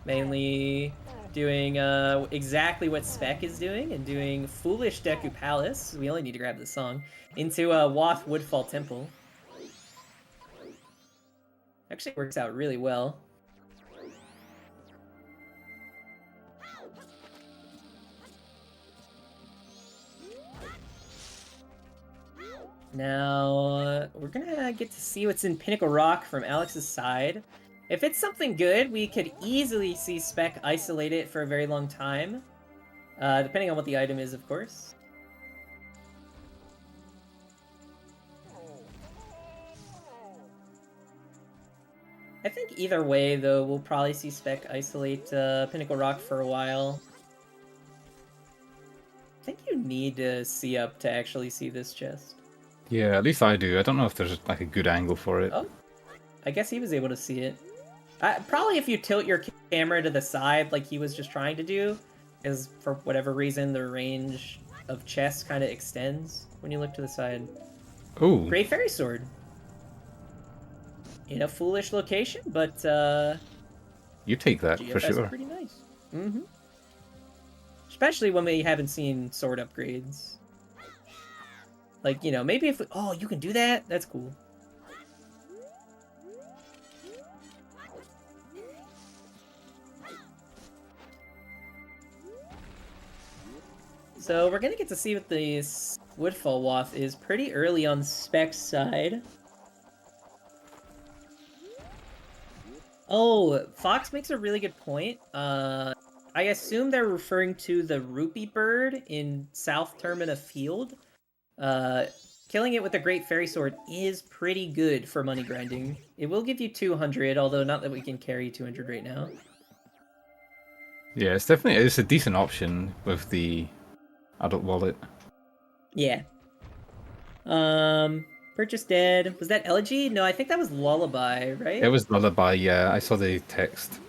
Mainly doing exactly what Spec is doing and doing Foolish Deku Palace. We only need to grab this song. Into Wath Woodfall Temple. Actually works out really well. Now, we're gonna get to see what's in Pinnacle Rock from Alex's side. If it's something good, we could easily see Spec isolate it for a very long time. Depending on what the item is, of course. I think either way, though, we'll probably see Spec isolate Pinnacle Rock for a while. I think you need to see up to actually see this chest. Yeah, at least I do. I don't know if there's like a good angle for it. Oh, I guess he was able to see it. Probably if you tilt your camera to the side like he was just trying to do, because for whatever reason the range of chests kind of extends when you look to the side. Ooh. Great Fairy Sword. In a foolish location, but you take that GFS for sure. Is pretty nice. Mm-hmm. Especially when we haven't seen sword upgrades. Like, you know, maybe if... Oh, you can do that? That's cool. So, we're gonna get to see what this Woodfall Wath is pretty early on Spec's side. Oh, Fox makes a really good point. I assume they're referring to the Rupee Bird in South Termina Field. Killing it with a Great Fairy Sword is pretty good for money grinding. It will give you 200, although not that we can carry 200 right now. Yeah, it's a decent option with the adult wallet. Yeah. Purchase Dead. Was that Elegy? No, I think that was Lullaby, right? It was Lullaby, yeah. I saw the text.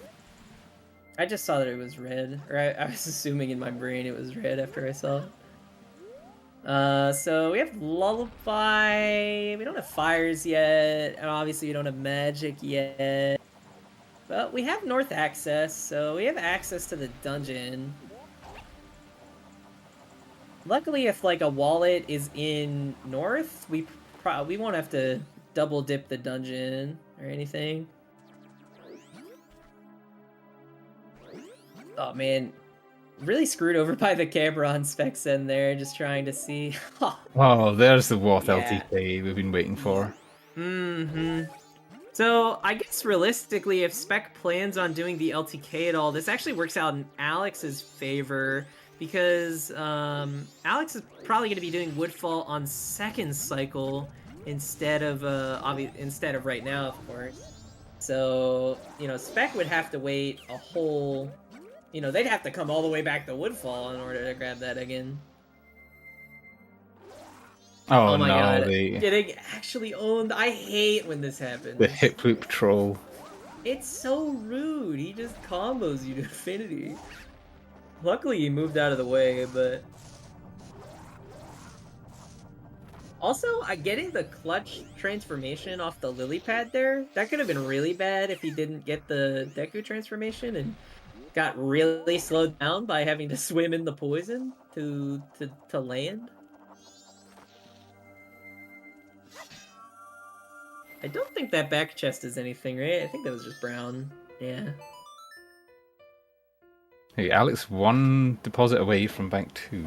I just saw that it was red. Or I was assuming in my brain it was red after I saw it. So we have Lullaby, we don't have Fires yet, and obviously we don't have Magic yet. But we have North access, so we have access to the dungeon. Luckily, if like a wallet is in North, we won't have to double dip the dungeon or anything. Oh man, really screwed over by the camera on Specs in there, just trying to see. Oh, there's the Wath Yeah. LTK we've been waiting for. Mm-hmm. So, I guess realistically, if Spec plans on doing the LTK at all, this actually works out in Alex's favor, because Alex is probably going to be doing Woodfall on second cycle instead of right now, of course. So, Spec would have to wait a whole... they'd have to come all the way back to Woodfall in order to grab that again. Oh, my no, god, getting actually owned. I hate when this happens. the hip loop troll. It's so rude. He just combos you to infinity. Luckily, he moved out of the way, but... Also, getting the clutch transformation off the lily pad there, that could have been really bad if he didn't get the Deku transformation and got really slowed down by having to swim in the poison to land. I don't think that back chest is anything, right? I think that was just brown. Yeah. Hey, Alex, 1 deposit away from bank 2.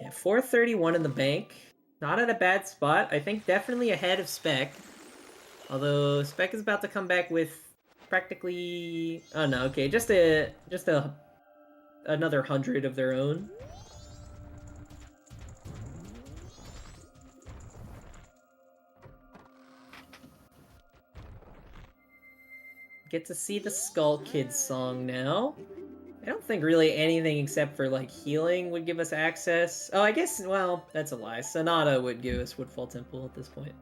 Yeah, 431 in the bank. Not at a bad spot. I think definitely ahead of Spec. Although Spec is about to come back with practically... Oh no, okay, just another 100 of their own. Get to see the Skull Kids song now. I don't think really anything except for, like, healing would give us access. Oh, I guess, well, that's a lie. Sonata would give us Woodfall Temple at this point.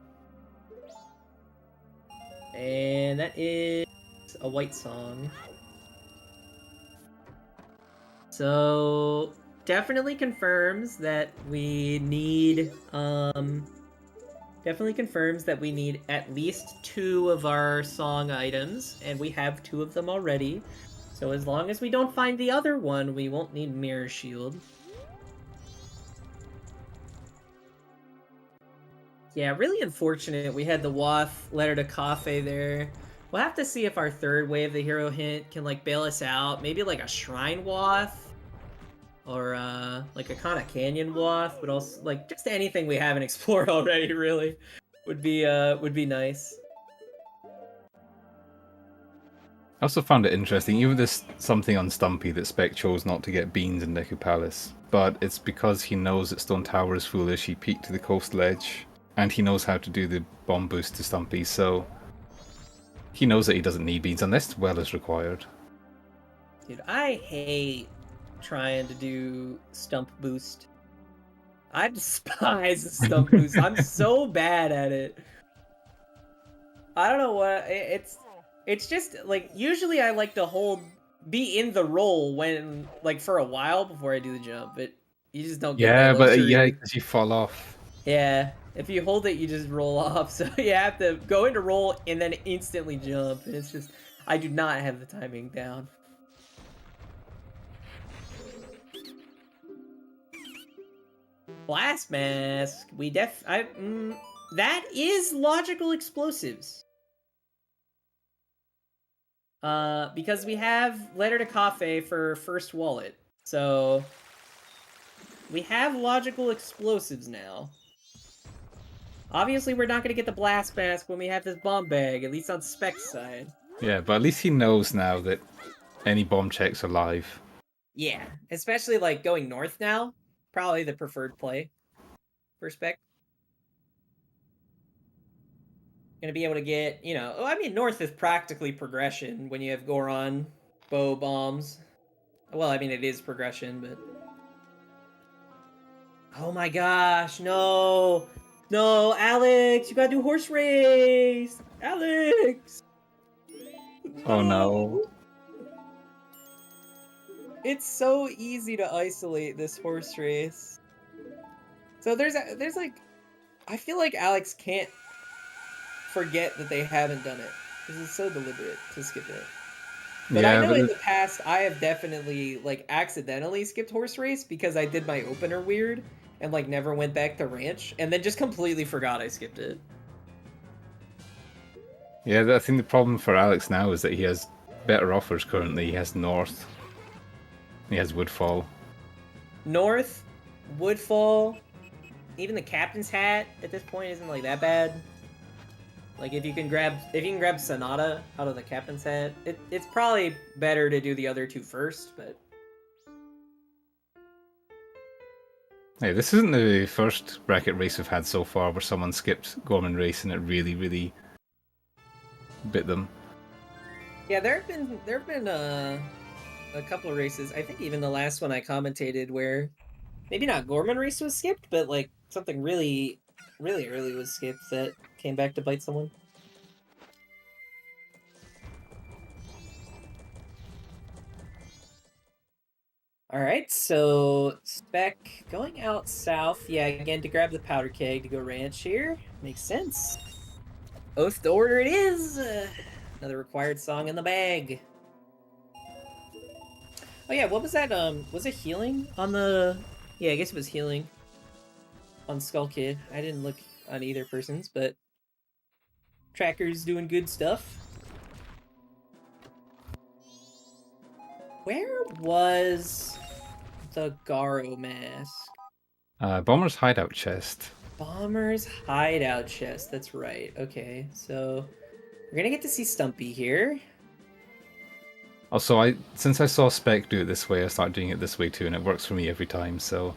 And that is a white song. So, definitely confirms that we need, at least 2 of our song items, and we have 2 of them already. So as long as we don't find the other one, we won't need Mirror Shield. Yeah, really unfortunate we had the Wath Letter to Cafe there. We'll have to see if our third wave, the Hero Hint, can, like, bail us out. Maybe, like, a Shrine Wath. Or, like, a Kana Canyon Wath. But also, like, just anything we haven't explored already, really, would be nice. I also found it interesting, even there's something on Stumpy that Spec chose not to get beans in Deku Palace, but it's because he knows that Stone Tower is foolish, he peeked to the coastal edge, and he knows how to do the bomb boost to Stumpy, so he knows that he doesn't need beans unless well is required. Dude, I hate trying to do Stump Boost. I despise the Stump Boost. I'm so bad at it. I don't know what, it's just, like, usually I like to be in the roll when, like, for a while before I do the jump, but you just don't get that luxury. Yeah, because you fall off. Yeah, if you hold it, you just roll off, so you have to go into roll and then instantly jump, and it's just, I do not have the timing down. Blast Mask, that is logical explosives. Because we have Letter to Cafe for first wallet, so we have logical explosives now. Obviously, we're not going to get the Blast Mask when we have this bomb bag, at least on Spec's side. Yeah, but at least he knows now that any bomb checks are live. Yeah, especially, like, going north now, probably the preferred play for Spec. Gonna be able to get, north is practically progression when you have Goron, bow, bombs. Well, I mean, it is progression, but... Oh my gosh, no! No, Alex, you gotta do horse race! Alex! Oh no. It's so easy to isolate this horse race. So there's like... I feel like Alex can't forget that they haven't done it, because it's so deliberate to skip it. But yeah, I know in the past I have definitely, like, accidentally skipped horse race because I did my opener weird and, like, never went back to ranch and then just completely forgot I skipped it. Yeah, I think the problem for Alex now is that he has better offers currently. He has North. He has Woodfall. North, Woodfall, even the Captain's Hat at this point isn't like that bad. Like if you can grab Sonata out of the Captain's Hat, it's probably better to do the other two first, but Hey, this isn't the first bracket race we've had so far where someone skipped Gorman race and it really, really bit them. yeah, there have been a couple of races. I think even the last one I commentated where maybe not Gorman race was skipped, but like something really, really early was skipped that came back to bite someone. Alright, so Spec going out south, yeah, again to grab the powder keg to go ranch here. Makes sense. Oath to Order it is! Another required song in the bag. Oh yeah, what was that, was it healing on the... Yeah, I guess it was healing on Skull Kid. I didn't look on either person's, but... Tracker's doing good stuff. Where was the Garo mask? Bomber's hideout chest. Bomber's hideout chest, that's right. Okay, so we're gonna get to see Stumpy here. Also, since I saw Spec do it this way, I started doing it this way too, and it works for me every time, so...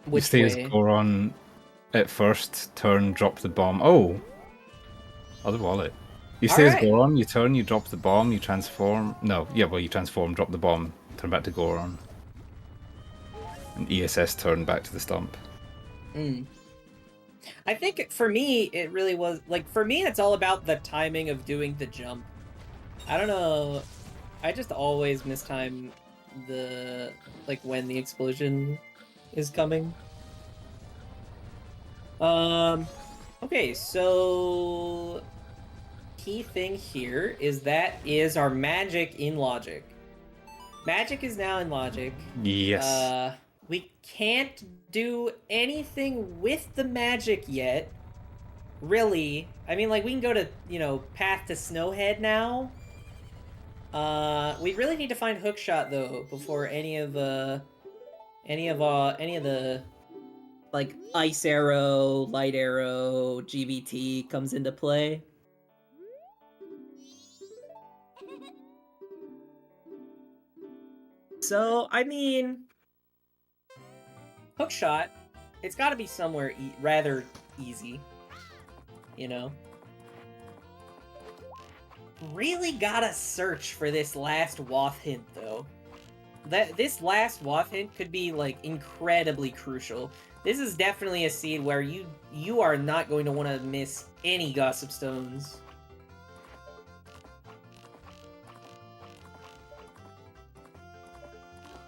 Which you stay way? as Goron at first, turn, drop the bomb. Oh! Other wallet. You stay as Goron, you turn, you drop the bomb, you transform... No, yeah, well, you transform, drop the bomb, turn back to Goron. And ESS turn back to the stump. I think for me, it really was... Like, for me, it's all about the timing of doing the jump. I don't know... I just always mistime the... Like, when the explosion is coming. Okay, so... Key thing here is that is our magic in logic. Magic is now in logic. Yes. We can't do anything with the magic yet. Really. I mean, like, we can go to, you know, Path to Snowhead now. We really need to find Hookshot, though, before any of the, like, Ice Arrow, Light Arrow, GBT comes into play. So, I mean, Hookshot, it's got to be somewhere rather easy, you know? Really gotta search for this last Wath hint, though. This last Wath hint could be, like, incredibly crucial. This is definitely a seed where you are not going to want to miss any Gossip Stones.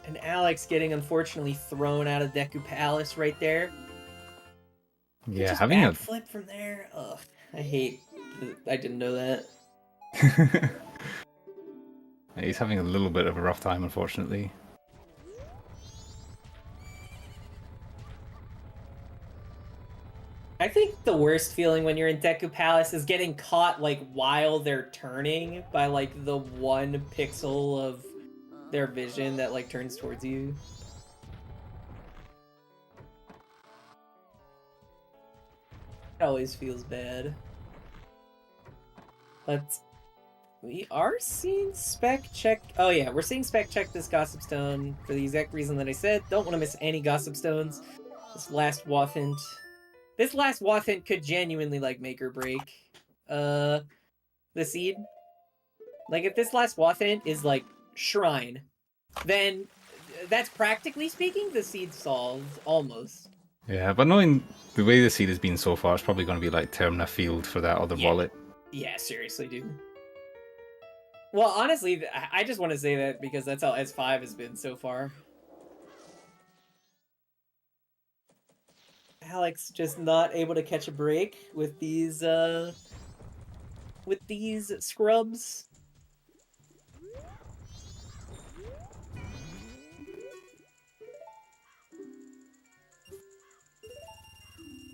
And Alex getting, unfortunately, thrown out of Deku Palace right there. Yeah, just having a flip from there. Ugh, I hate that I didn't know that. He's having a little bit of a rough time, unfortunately. I think the worst feeling when you're in Deku Palace is getting caught, like, while they're turning by, like, the one pixel of their vision that, like, turns towards you. It always feels bad. But we are seeing Spec check... Oh yeah, we're seeing Spec check this Gossip Stone for the exact reason that I said. Don't want to miss any Gossip Stones. This last Wath hint. This last Wath hint could genuinely, like, make or break the seed. Like, if this last Wath hint is, like, Shrine, then that's practically speaking the seed solved, almost. Yeah, but knowing the way the seed has been so far, it's probably going to be like Termina Field for that other wallet. Yeah, seriously, dude. Well, honestly, I just want to say that because that's how S5 has been so far. Alex just not able to catch a break with these scrubs.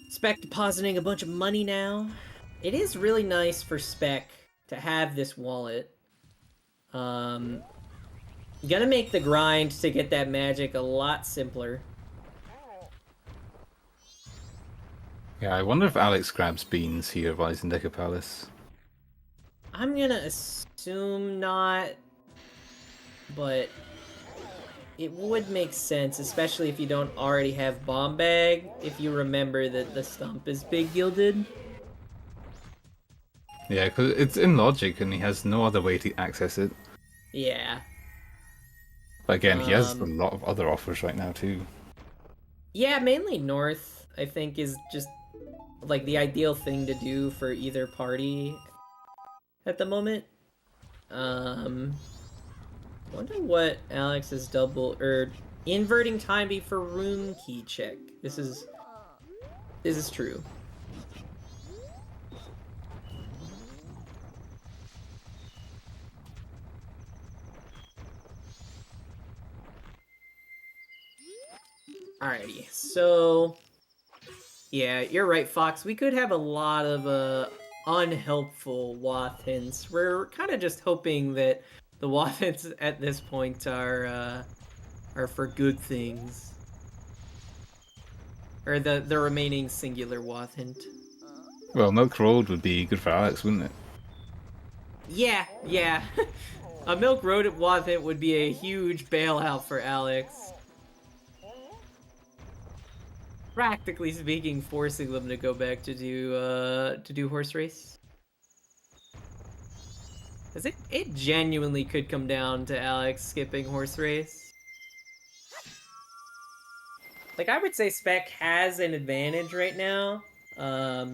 Spec depositing a bunch of money now. It is really nice for Spec to have this wallet. Gonna make the grind to get that magic a lot simpler. Yeah, I wonder if Alex grabs beans here while he's in Deku Palace. I'm gonna assume not, but it would make sense, especially if you don't already have Bomb Bag, if you remember that the stump is big gilded. Yeah, because it's in logic and he has no other way to access it. Yeah. But again, he has a lot of other offers right now too. Yeah, mainly North, I think, is just like the ideal thing to do for either party at the moment. Wonder what Alex's double or inverting time be for room key check. This is true. Alrighty, so yeah, you're right, Fox. We could have a lot of unhelpful Wath hints. We're kind of just hoping that the Wath hints at this point are for good things. Or the remaining singular Wath hint. Well, Milk Road would be good for Alex, wouldn't it? Yeah. A Milk Road at Wath hint would be a huge bailout for Alex. Practically speaking, forcing them to go back to do horse race. Cause it genuinely could come down to Alex skipping horse race. Like, I would say Spec has an advantage right now. I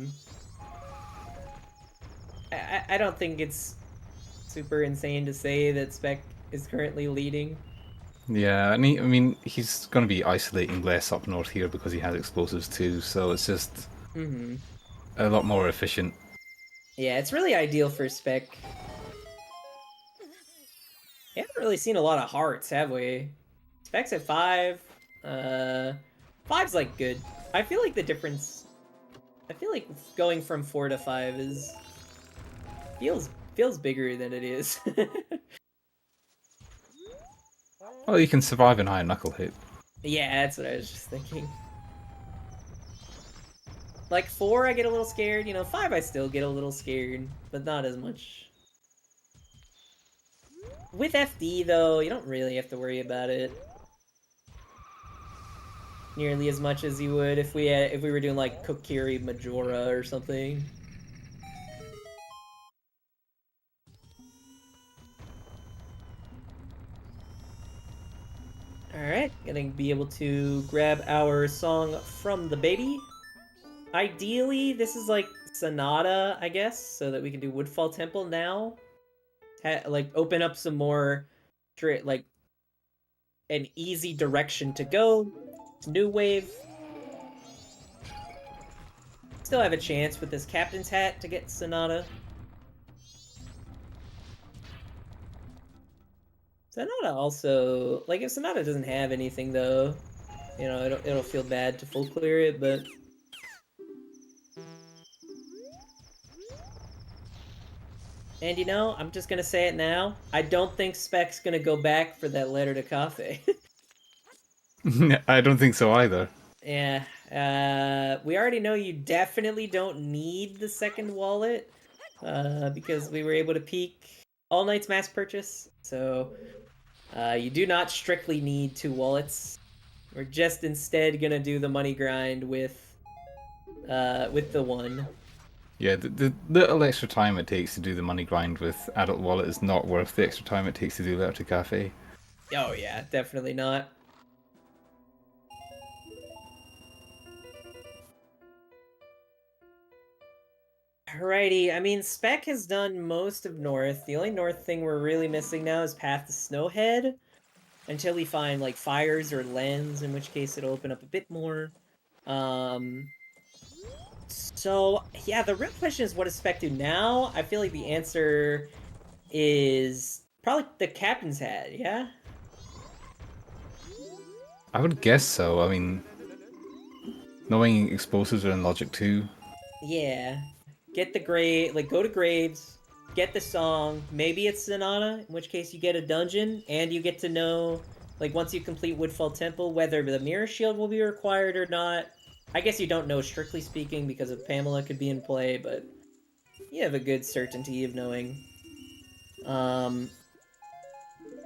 don't think it's super insane to say that Spec is currently leading. Yeah, and I mean, he's going to be isolating less up north here because he has explosives too, so it's just a lot more efficient. Yeah, it's really ideal for Spec. We haven't really seen a lot of hearts, have we? Spec's at 5. 5's like good. I feel like the difference. I feel like going from 4 to 5 is feels bigger than it is. Oh, you can survive an iron knuckle hit. Yeah, that's what I was just thinking. Like 4, I get a little scared. 5, I still get a little scared, but not as much. With FD though, you don't really have to worry about it nearly as much as you would if we were doing like Kokiri Majora or something. Alright, gonna be able to grab our song from the baby. Ideally, this is like Sonata, I guess, so that we can do Woodfall Temple now. Like, open up some more, like, an easy direction to go. New wave. Still have a chance with this Captain's Hat to get Sonata. Sonata also, like, if Sonata doesn't have anything though, it'll feel bad to full clear it, but and I'm just gonna say it now. I don't think Spec's gonna go back for that letter to Cafe. I don't think so either. Yeah, we already know you definitely don't need the second wallet, because we were able to peek All Knight's mass purchase, so you do not strictly need 2 wallets. We're just instead gonna do the money grind with the one. Yeah, the little extra time it takes to do the money grind with Adult Wallet is not worth the extra time it takes to do Letter to Cafe. Oh yeah, definitely not. Alrighty, I mean, Spec has done most of North. The only North thing we're really missing now is Path to Snowhead. Until we find, like, Fires or Lens, in which case it'll open up a bit more. So, yeah, the real question is, what does Spec do now? I feel like the answer is probably the Captain's Hat, yeah? I would guess so. I mean, knowing explosives are in Logic too. Yeah. Get the grave, like, go to Graves, get the song. Maybe it's Sonata, in which case you get a dungeon, and you get to know, like, once you complete Woodfall Temple, whether the Mirror Shield will be required or not. I guess you don't know, strictly speaking, because of Pamela could be in play, but you have a good certainty of knowing.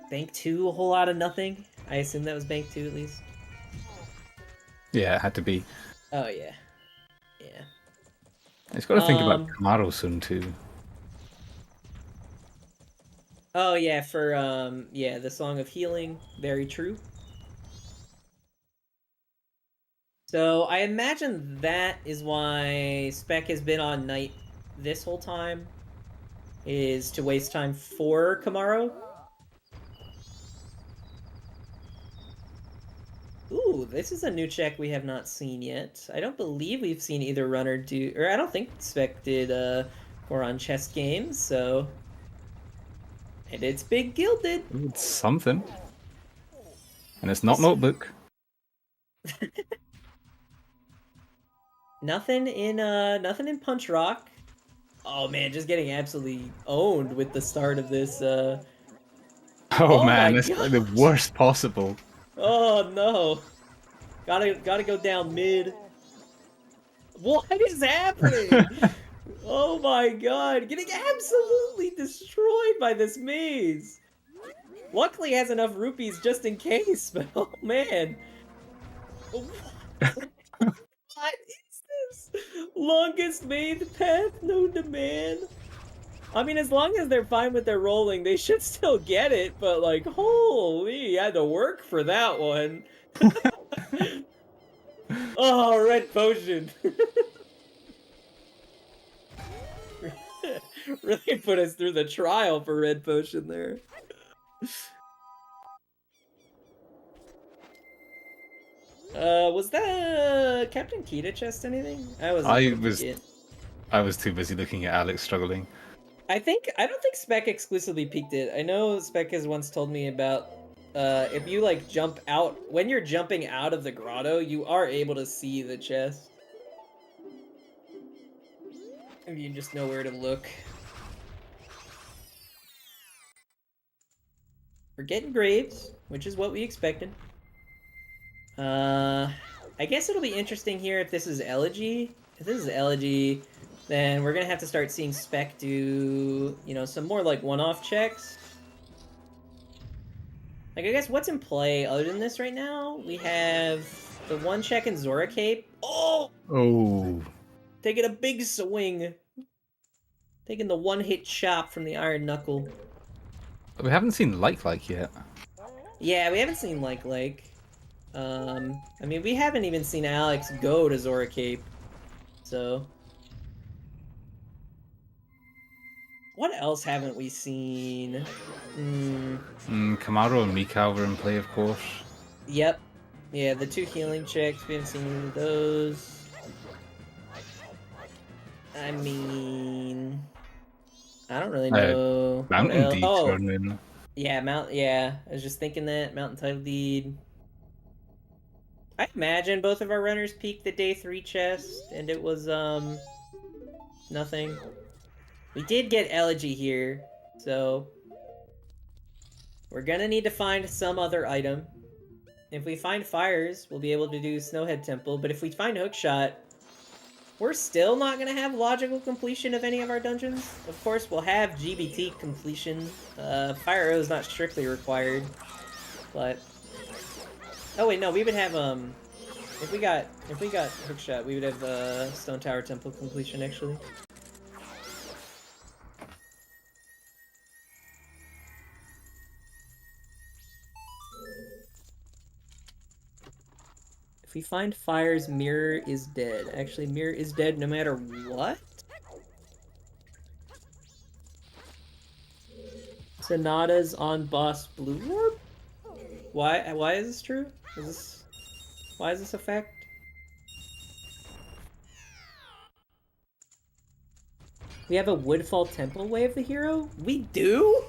Bank 2, a whole lot of nothing. I assume that was Bank 2 at least. Yeah, it had to be. Oh, yeah. Yeah. It's got to think about Camaro soon, too. Oh, yeah, for, yeah, the Song of Healing. Very true. So, I imagine that is why Spec has been on Knight this whole time, is to waste time for Camaro. Ooh, this is a new check we have not seen yet. I don't believe we've seen either runner do, or I don't think Spec did, Goron chest games, so... And it's big gilded! Ooh, it's something. And it's not Notebook. Nothing in Punch Rock. Oh man, just getting absolutely owned with the start of this, Oh man, it's like the worst possible. Oh no. Gotta go down mid. What is happening? Oh my god, getting absolutely destroyed by this maze. Luckily has enough rupees just in case, but oh man. What is this? Longest made path known to man. I mean, as long as they're fine with their rolling, they should still get it, but like, holy, you had to work for that one. Oh, red potion. Really put us through the trial for red potion there. Was that Captain Kita chest anything? I was too busy looking at Alex struggling. I don't think Spec exclusively peeked it. I know Spec has once told me about if you like jump out when you're jumping out of the grotto, you are able to see the chest. If you just know where to look. We're getting graves, which is what we expected. I guess it'll be interesting here if this is Elegy. If this is Elegy, then we're gonna have to start seeing Spec do, you know, some more like one-off checks. Like, I guess what's in play other than this right now? We have the one check in Zora Cape. Oh! Oh. Taking a big swing. Taking the one-hit chop from the Iron Knuckle. We haven't seen Like yet. Yeah, we haven't seen Like. I mean, we haven't even seen Alex go to Zora Cape. So... What else haven't we seen? Camaro and Mikau were in play, of course. Yep. Yeah, the 2 healing checks, we haven't seen any of those. I mean... I don't really know. Mountain Deed turned in. Yeah, I was just thinking that. Mountain Title Deed. I imagine both of our runners peaked the day 3 chest, and it was, nothing. We did get Elegy here, so... We're gonna need to find some other item. If we find Fires, we'll be able to do Snowhead Temple, but if we find Hookshot, we're still not gonna have logical completion of any of our dungeons. Of course, we'll have GBT completion. Fire Arrow is not strictly required, but... Oh wait, no, we would have, if we got Hookshot, we would have, Stone Tower Temple completion, actually. If we find Fires, Mirror is dead. Actually, Mirror is dead no matter what? Sonata's on boss Blue Orb? Why is this true? Why is this a fact? We have a Woodfall Temple wave the hero? We do?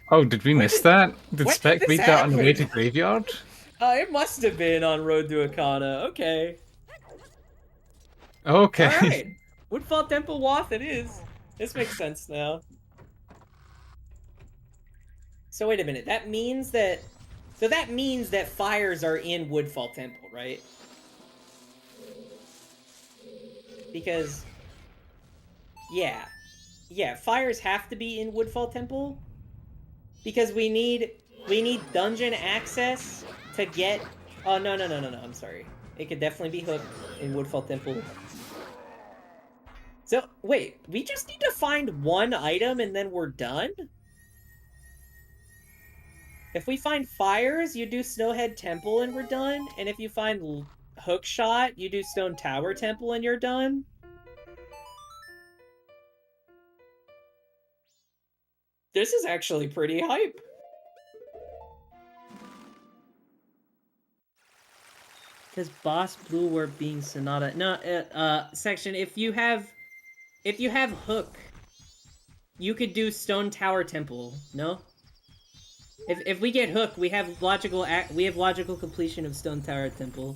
Oh, did we miss that? Did when Spec did this beat that on the way happen? to Graveyard? It must have been on Road to Akana. Okay. Okay. Alright. Woodfall Temple Wath it is. This makes sense now. So wait a minute. That means that... So that means that fires are in Woodfall Temple, right? Because... Yeah. Yeah, fires have to be in Woodfall Temple. Because we need dungeon access to get... Oh, no, I'm sorry. It could definitely be hooked in Woodfall Temple. So, wait, we just need to find one item and then we're done? If we find fires, you do Snowhead Temple and we're done. And if you find Hookshot, you do Stone Tower Temple and you're done. This is actually pretty hype. Because boss blue warp being Sonata. No, section, if you have Hook, you could do Stone Tower Temple, no? If we get Hook, we have logical completion of Stone Tower Temple.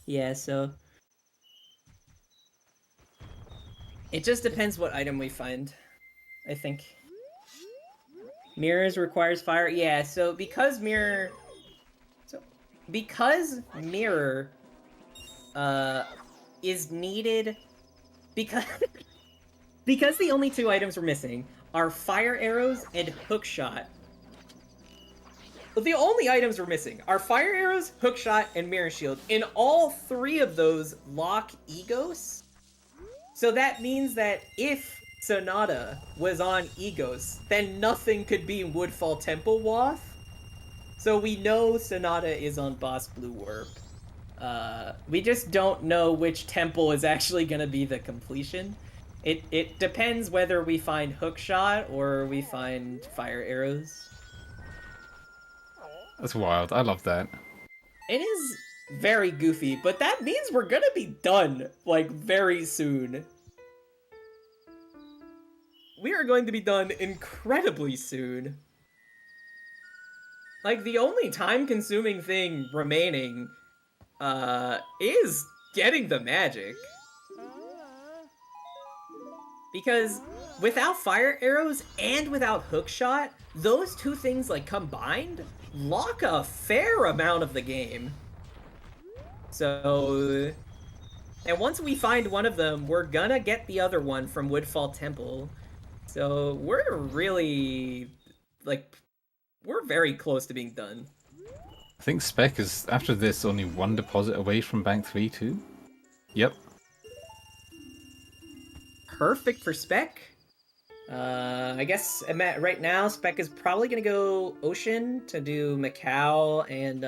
Yeah, so it just depends what item we find, I think. Mirrors requires fire. Yeah, so because mirror is needed because because the only two items we're missing are fire arrows and hookshot. But the only items we're missing are fire arrows, hookshot, and mirror shield. And all three of those lock Egos. So that means that if Sonata was on Egos, then nothing could be Woodfall Temple Wath. So we know Sonata is on Boss Blue Warp. We just don't know which temple is actually going to be the completion. It depends whether we find Hookshot or we find fire arrows. That's wild. I love that. It is very goofy, but that means we're gonna be done, like, very soon. We are going to be done incredibly soon. Like, the only time-consuming thing remaining, is getting the magic. Because without fire arrows and without hookshot, those two things, like, combined, lock a fair amount of the game. So... And once we find one of them, we're gonna get the other one from Woodfall Temple. So we're really... like... we're very close to being done. I think Spec is, after this, only one deposit away from Bank 3 too. Yep. Perfect for Spec. I guess right now Spec is probably gonna go Ocean to do Macau and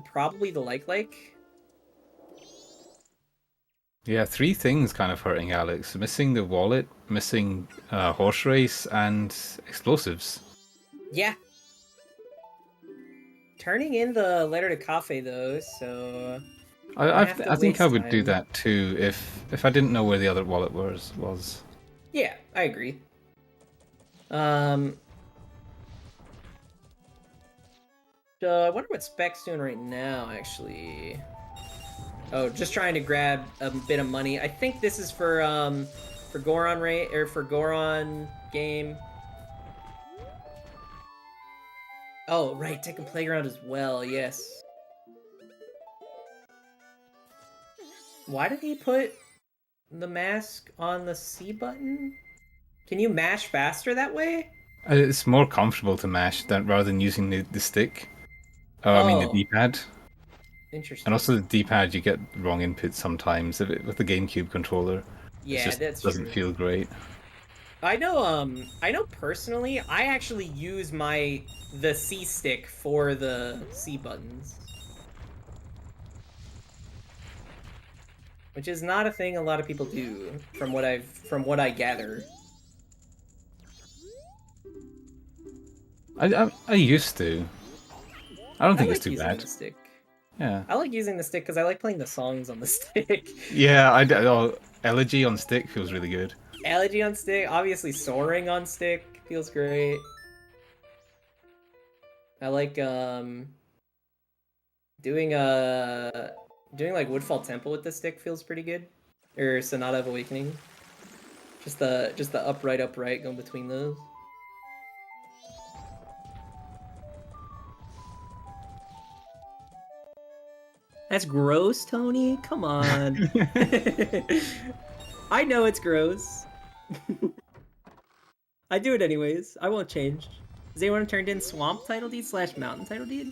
probably the Lake. Yeah, three things kind of hurting Alex. Missing the wallet, missing horse race, and explosives. Yeah. Turning in the letter to Cafe though, so I think I would do that too if I didn't know where the other wallet was. Yeah, I agree. So I wonder what Spec's doing right now, actually. Oh, just trying to grab a bit of money. I think this is for Goron for Goron game. Oh, right, Tekken Playground as well, yes. Why did he put the mask on the C button? Can you mash faster that way? It's more comfortable to mash rather than using the stick. I mean the D-pad. Interesting. And also the D-pad, you get wrong input sometimes with the GameCube controller. Yeah, that's doesn't true. feel great. I know personally, I actually use the C stick for the C buttons. Which is not a thing a lot of people do, from what I gather. I used to. I don't think it's too bad. The stick. Yeah. I like using the stick because I like playing the songs on the stick. Yeah, Elegy on stick feels really good. Elegy on stick, obviously Soaring on stick feels great. I like doing like Woodfall Temple with the stick feels pretty good. Or Sonata of Awakening. Just the upright going between those. That's gross, Tony. Come on. I know it's gross. I do it anyways. I won't change. Has anyone turned in Swamp Title Deed / Mountain Title Deed?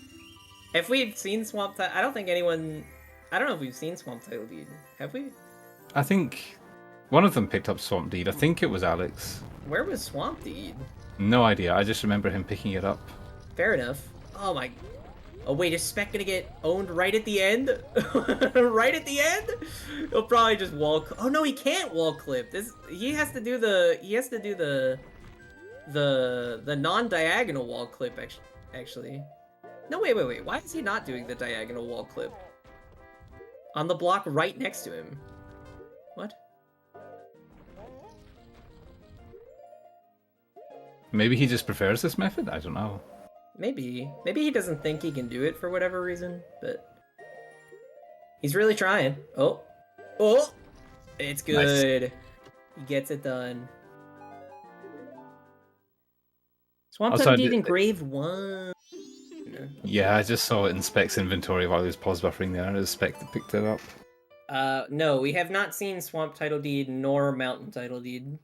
If we've seen Swamp Title... I don't think anyone... I don't know if we've seen Swamp Title Deed. Have we? I think one of them picked up Swamp Deed. I think it was Alex. Where was Swamp Deed? No idea. I just remember him picking it up. Fair enough. Oh my... Oh wait, is Spec gonna get owned right at the end? Right at the end? He'll probably just wall... Oh no, he can't wall clip. He has to do the non-diagonal wall clip, actually. No, wait. Why is he not doing the diagonal wall clip? On the block right next to him. What? Maybe he just prefers this method? I don't know. Maybe. Maybe he doesn't think he can do it for whatever reason, but... He's really trying. Oh! It's good. Nice. He gets it done. Swamp Title Deed in Grave 1. Yeah, I just saw it in Spec's inventory while he was pause buffering there, and it was Spec that picked it up. No, we have not seen Swamp Title Deed nor Mountain Title Deed.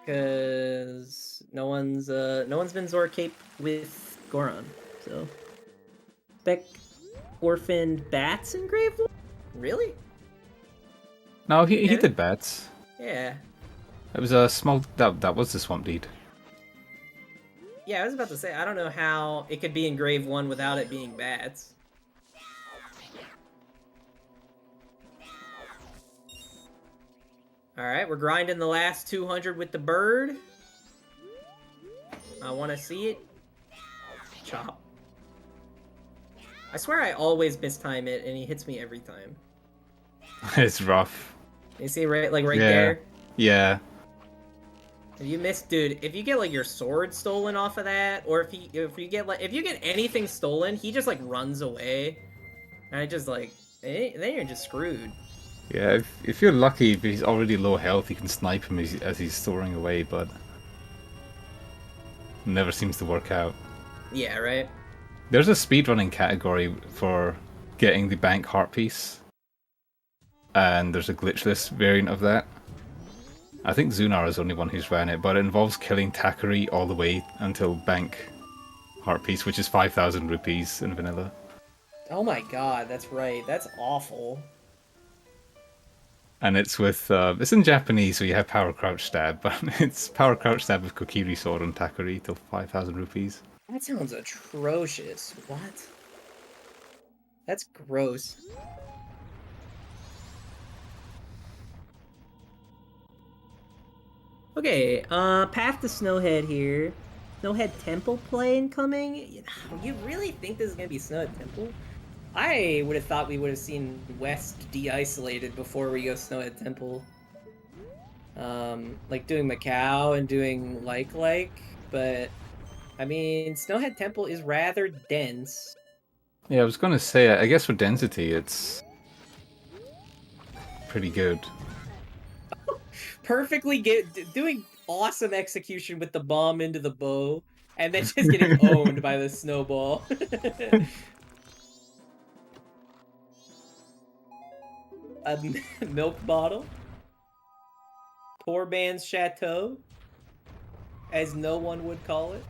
Because no one's been Zora Cape with Goron, so Spec orphaned bats in Grave 1? Really? No, he did bats. Yeah. It was a small... That was the Swamp Deed. Yeah, I was about to say, I don't know how it could be in Grave 1 without it being bats. Alright, we're grinding the last 200 with the bird. I want to see it. Chop. I swear I always mistime it, and he hits me every time. It's rough. You see, right there? Yeah. If you miss, dude, if you get like your sword stolen off of that, or if you get anything stolen, he just like runs away. And I just like, then you're just screwed. Yeah, if you're lucky, if he's already low health, you can snipe him as he's soaring away, but never seems to work out. Yeah, right? There's a speedrunning category for getting the bank heart piece, and there's a glitchless variant of that. I think Zunar is the only one who's ran it, but it involves killing Takari all the way until bank heart piece, which is 5,000 rupees in vanilla. Oh my god, that's right. That's awful. And it's with, it's in Japanese, so you have power crouch stab, but it's power crouch stab with Kokiri sword on Takari till 5,000 rupees. That sounds atrocious. What? That's gross. Okay, path to Snowhead here. Snowhead Temple play incoming? You really think this is gonna be Snowhead Temple? I would have thought we would have seen West de-isolated before we go Snowhead Temple. Like doing Macau and doing like, but I mean, Snowhead Temple is rather dense. Yeah, I was gonna say, I guess for density, it's pretty good. Perfectly doing awesome execution with the bomb into the bow, and then just getting owned by the snowball. A milk bottle. Poor man's chateau, as no one would call it.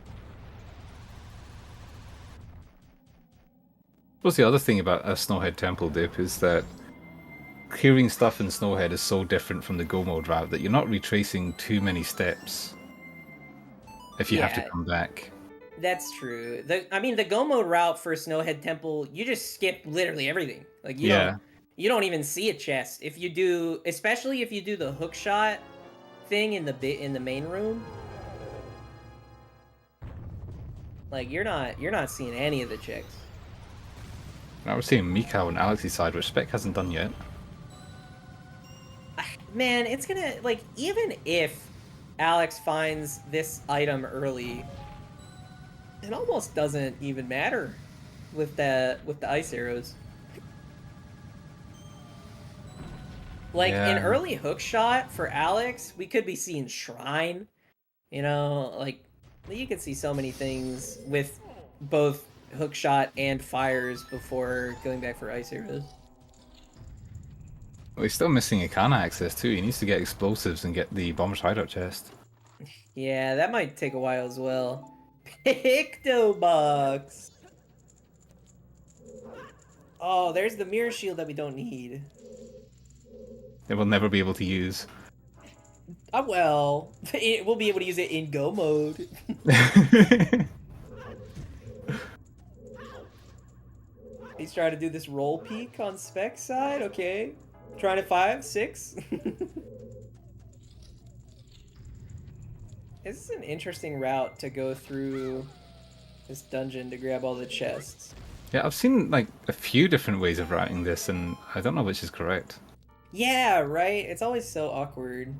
What's the other thing about a Snowhead Temple dip is that clearing stuff in Snowhead is so different from the Go mode route that you're not retracing too many steps if you have to come back. That's true. The Go mode route for Snowhead Temple, you just skip literally everything. Like you don't even see a chest if you do, especially if you do the hook shot thing in the main room. Like you're not seeing any of the checks. Now we're seeing Mikau on Alex's side, which Spec hasn't done yet. Man, it's gonna, like, even if Alex finds this item early, it almost doesn't even matter with the ice arrows. Like in Yeah. early hookshot for Alex, we could be seeing Shrine. You know, like you could see so many things with both hookshot and fires before going back for ice arrows. Well, he's still missing Ikana access too. He needs to get explosives and get the bomber's hideout chest. Yeah, that might take a while as well. Pictobox! Oh, there's the mirror shield that we don't need. They will never be able to use. Well, we'll be able to use it in go mode. He's trying to do this roll peak on Spec side, okay. Trying to 5, 6. This is an interesting route to go through this dungeon to grab all the chests. Yeah, I've seen like a few different ways of writing this, and I don't know which is correct. Yeah, right? It's always so awkward.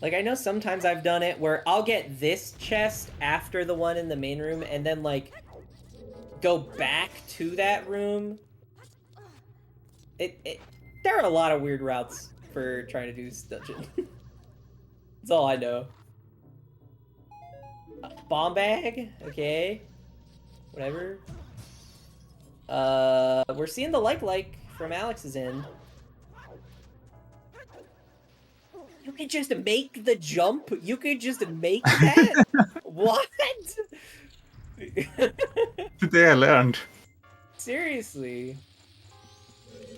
Like, I know sometimes I've done it where I'll get this chest after the one in the main room, and then, like, go back to that room. There are a lot of weird routes for trying to do this dungeon. That's all I know. Bomb bag? Okay. Whatever. We're seeing the like from Alex's end. You could just make the jump? You could just make that? What? Today I learned. Seriously.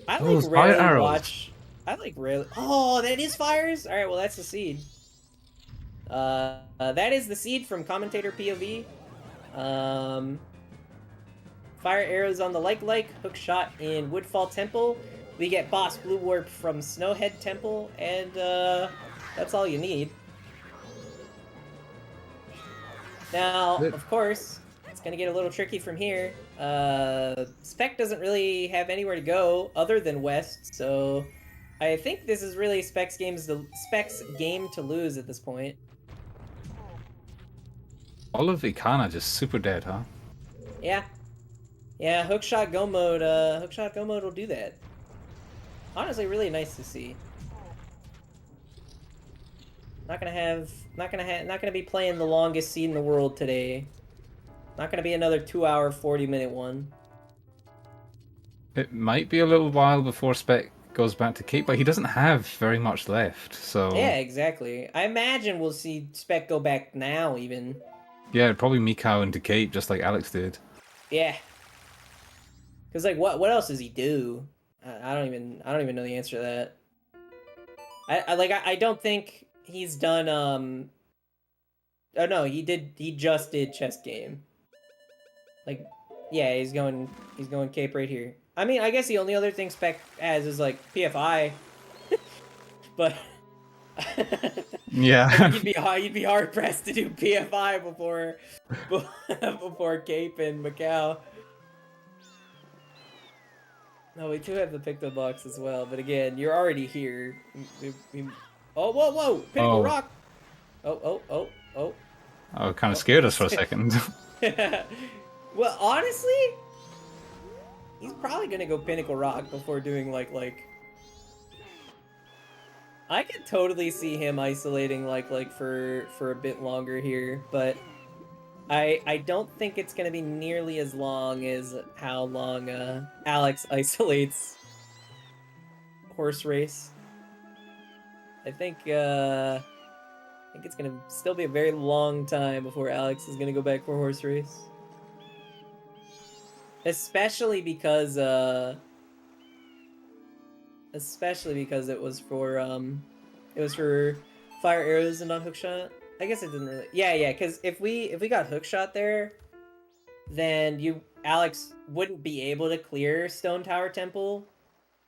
I Those like fire rarely arrows. watch... I like rarely... Oh, that is fires? Alright, well that's the seed. That is the seed from commentator POV. Fire arrows on the like, hook shot in Woodfall Temple. We get boss blue warp from Snowhead Temple, and that's all you need. Now, of course, it's gonna get a little tricky from here. Spec doesn't really have anywhere to go other than west, so I think this is really Spec's game to lose at this point. All of Ikana just super dead, huh? Yeah. Yeah, hookshot go mode will do that. Honestly, really nice to see. Not gonna be playing the longest seed in the world today. Not gonna be another 2-hour, 40-minute one. It might be a little while before Spec goes back to Cape, but he doesn't have very much left, so... Yeah, exactly. I imagine we'll see Spec go back now, even. Yeah, probably Mikau into Cape, just like Alex did. Yeah. Cause like, what else does he do? I don't even know the answer to that. I don't think he's done. Oh no, he just did chess game. Like, yeah, he's going Cape right here. I mean, I guess the only other thing Spec has is like PFI, but Yeah. you'd be hard pressed to do PFI before Cape and Macau. No, we do have the Picto box as well, but again, you're already here. Oh, whoa! Pinnacle Rock! Oh. Oh, kind of scared us for a second. Well, honestly, he's probably gonna go Pinnacle Rock before doing like... I could totally see him isolating like for a bit longer here, but I don't think it's gonna be nearly as long as how long Alex isolates horse race. I think it's gonna still be a very long time before Alex is gonna go back for horse race, especially because it was for fire arrows and not hookshot. I guess it didn't really... Yeah, because if we got hookshot there, then Alex wouldn't be able to clear Stone Tower Temple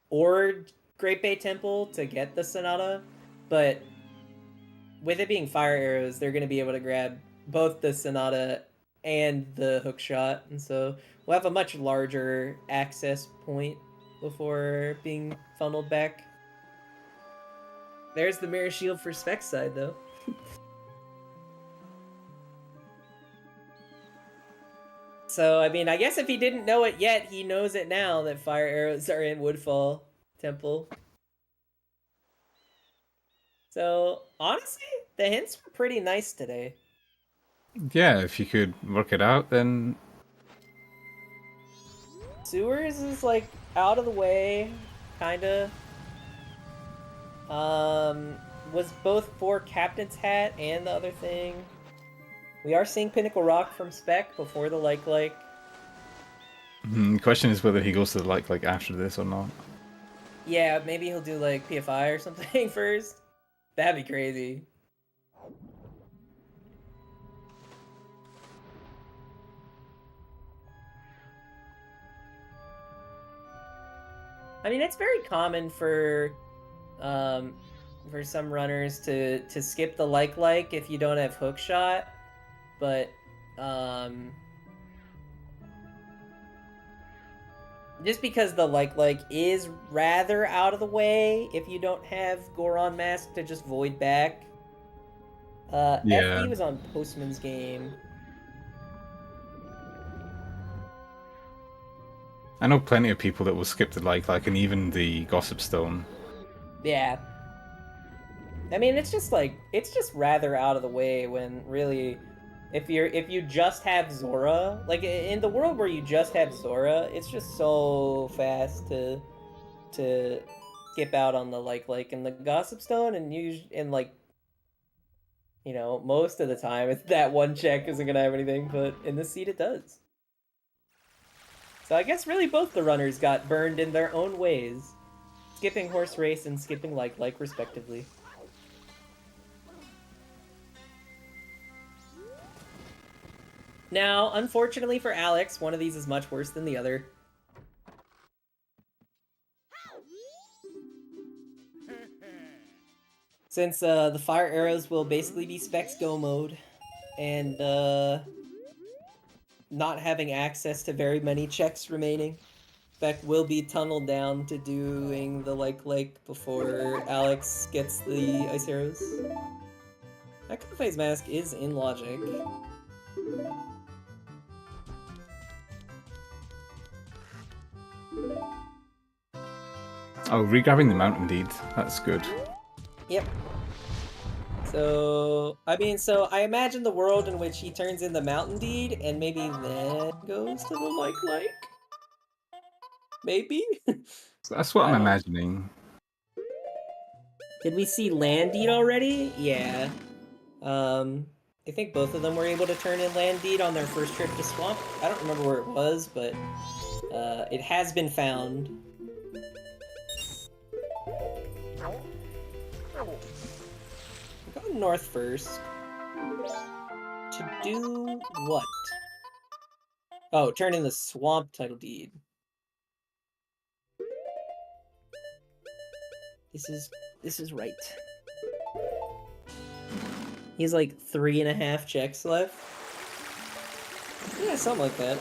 or Great Bay Temple to get the Sonata, but with it being fire arrows, they're going to be able to grab both the Sonata and the hookshot, and so we'll have a much larger access point before being funneled back. There's the mirror shield for Spec side, though. So, I mean, I guess if he didn't know it yet, he knows it now that fire arrows are in Woodfall Temple. So, honestly, the hints were pretty nice today. Yeah, if you could work it out, then Sewers is like out of the way, kinda. Was both for Captain's Hat and the other thing. We are seeing Pinnacle Rock from Spec before the like. the question is whether he goes to the like after this or not. Yeah, maybe he'll do like PFI or something first. That'd be crazy. I mean, it's very common for some runners to skip the like if you don't have hook shot, but just because the like is rather out of the way if you don't have Goron Mask to just void back. Yeah. FD was on Postman's game. I know plenty of people that will skip the like, and even the Gossip Stone. Yeah. I mean, it's just rather out of the way when really, if you just have Zora, like in the world where you just have Zora, it's just so fast to skip out on the like and the Gossip Stone, and like, you know, most of the time it's that one check isn't gonna have anything, but in this seed it does. So I guess really both the runners got burned in their own ways, skipping Horse Race and skipping like respectively. Now, unfortunately for Alex, one of these is much worse than the other. Since the fire arrows will basically be Spec's go mode, and not having access to very many checks remaining, Spec will be tunneled down to doing the like before Alex gets the ice arrows. That Phase Mask is in logic. Oh, regrabbing the Mountain Deed. That's good. Yep. So, I mean, I imagine the world in which he turns in the Mountain Deed and maybe then goes to the like. Maybe? That's what I'm imagining. Did we see Land Deed already? Yeah. I think both of them were able to turn in Land Deed on their first trip to Swamp. I don't remember where it was, but it has been found. Go north first. To do what? Oh, turn in the Swamp title deed. This is right. He's like 3.5 checks left. Yeah, something like that.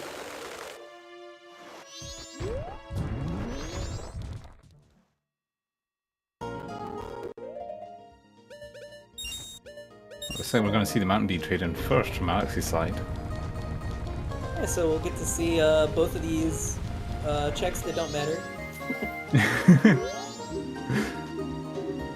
Looks like we're going to see the Mountain Deed trade in first from Alex's side. Yeah, so we'll get to see both of these checks that don't matter.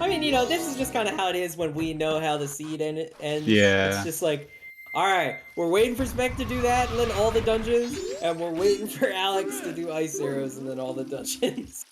I mean, you know, this is just kind of how it is when we know how the seed ends. Yeah. It's just like, alright, we're waiting for Spec to do that and then all the dungeons, and we're waiting for Alex to do ice arrows and then all the dungeons.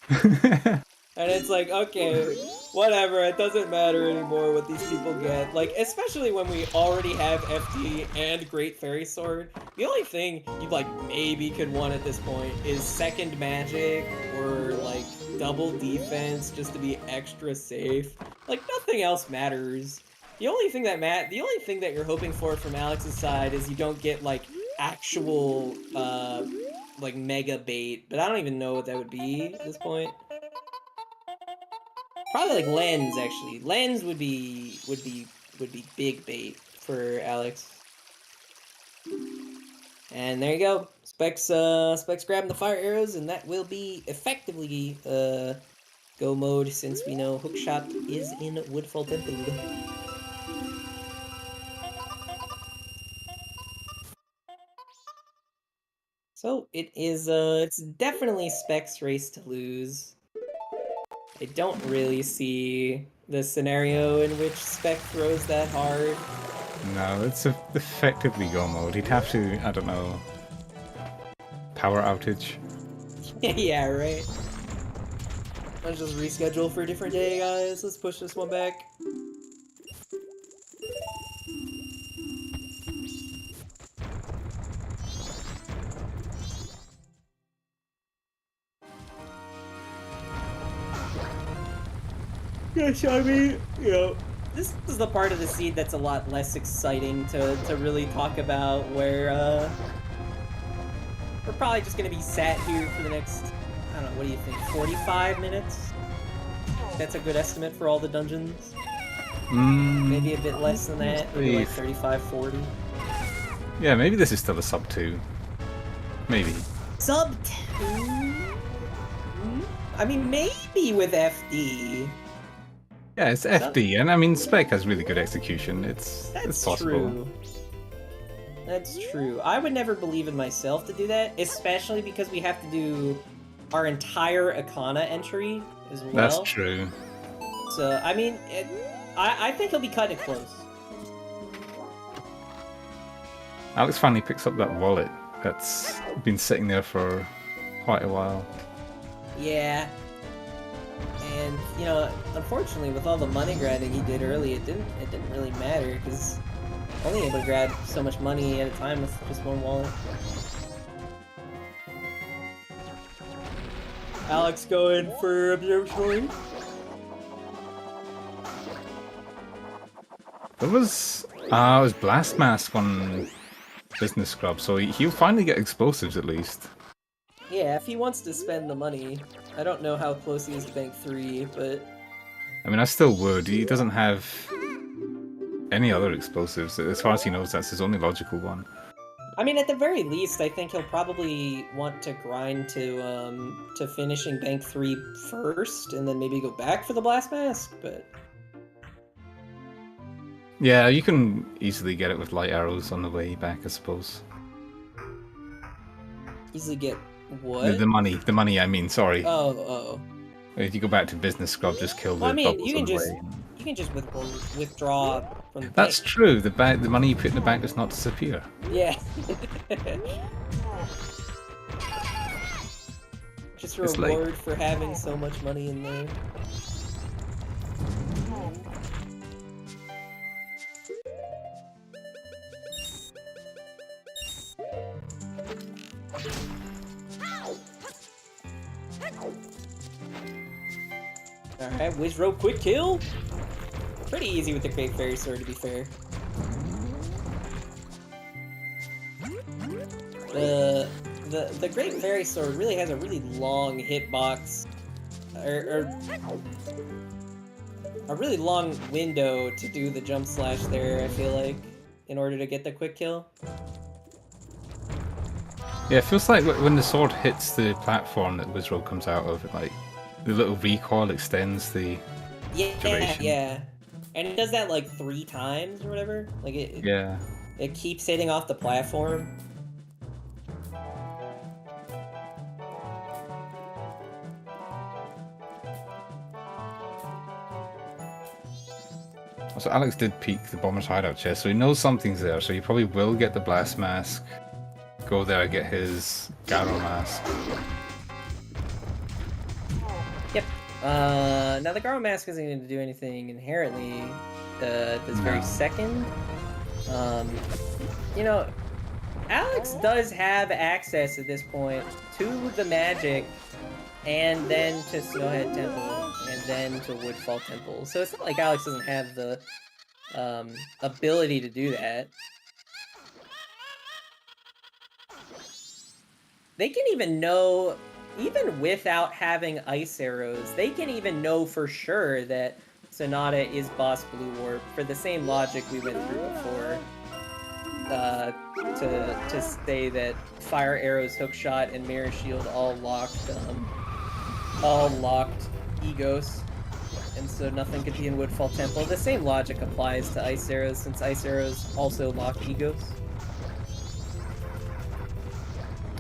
And it's like, okay, whatever, it doesn't matter anymore what these people get. Like, especially when we already have FD and Great Fairy Sword. The only thing you, like, maybe could want at this point is second magic or, like, double defense just to be extra safe. Like, nothing else matters. The only thing that you're hoping for from Alex's side is you don't get, like, actual, like, mega bait. But I don't even know what that would be at this point. Probably like Lens, actually. Lens would be big bait for Alex. And there you go. Spec's grabbing the fire arrows, and that will be effectively go mode since we know Hookshot is in Woodfall Temple. So it is it's definitely Spec's race to lose. I don't really see the scenario in which Spec throws that hard. No, it's effectively go mode. He'd have to, I don't know, power outage. Yeah, right. Let's just reschedule for a different day, guys. Let's push this one back. Yeah, so I mean, you know, this is the part of the seed that's a lot less exciting to really talk about, where, we're probably just gonna be sat here for the next, I don't know, what do you think, 45 minutes? That's a good estimate for all the dungeons? Maybe a bit less than that, maybe like 35, 40. Yeah, maybe this is still a sub 2. Maybe. Sub 2? I mean, maybe with FD. Yeah, it's FD, and I mean, Spec has really good execution. It's possible. True. That's true. I would never believe in myself to do that, especially because we have to do our entire Akana entry as well. That's true. So, I mean, I think he'll be cutting it close. Alex finally picks up that wallet that's been sitting there for quite a while. Yeah. And, you know, unfortunately, with all the money grinding he did early, it didn't really matter, because only able to grab so much money at a time with just one wallet. Alex going for observatory. There was it was Blast Mask on Business Scrub, so he'll finally get explosives at least. Yeah, if he wants to spend the money. I don't know how close he is to Bank 3, but... I mean, I still would. He doesn't have any other explosives. As far as he knows, that's his only logical one. I mean, at the very least, I think he'll probably want to grind to finishing Bank 3 first, and then maybe go back for the Blast Mask, but... Yeah, you can easily get it with light arrows on the way back, I suppose. Easily get what? The money, I mean, sorry. Oh. If you go back to Business Scrub, just kill the bubbles you can on the just way. you can just withdraw from the That's bank. true. The money you put in the bank does not disappear. Yeah. Just a It's reward for having so much money in there. Alright, Wizrobe quick kill? Pretty easy with the Great Fairy Sword, to be fair. The Great Fairy Sword really has a really long hitbox, or a really long window to do the jump slash there, I feel like, in order to get the quick kill. Yeah, it feels like when the sword hits the platform that Wizrobe comes out of, like, the little recoil extends the duration. Yeah. And it does that like 3 times or whatever. Like it keeps hitting off the platform. So Alex did peek the Bomber's Hideout chest, so he knows something's there, so he probably will get the Blast Mask, go there and get his Garo Mask. Yep. Now the Garo Mask isn't going to do anything inherently this very second. You know, Alex does have access at this point to the magic, and then to Snowhead Temple, and then to Woodfall Temple. So it's not like Alex doesn't have the ability to do that. They can even know, even without having ice arrows, they can even know for sure that Sonata is boss Blue Warp for the same logic we went through before. To say that Fire Arrow's Hookshot and Mirror Shield all locked Egos, and so nothing could be in Woodfall Temple. The same logic applies to Ice Arrows, since Ice Arrows also lock Egos.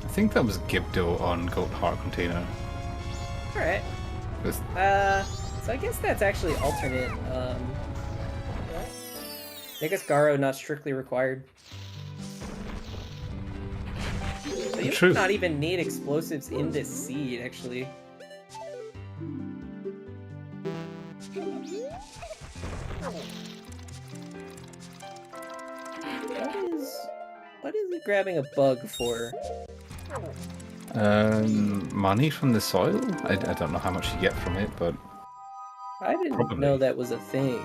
I think that was Gibdo on Goat Heart Container. Alright. It's Let's So I guess that's actually alternate. I guess Garo not strictly required. So you True. might not even need explosives in this seed, actually. What is he grabbing a bug for? Money from the soil? I don't know how much you get from it, but I didn't probably know that was a thing.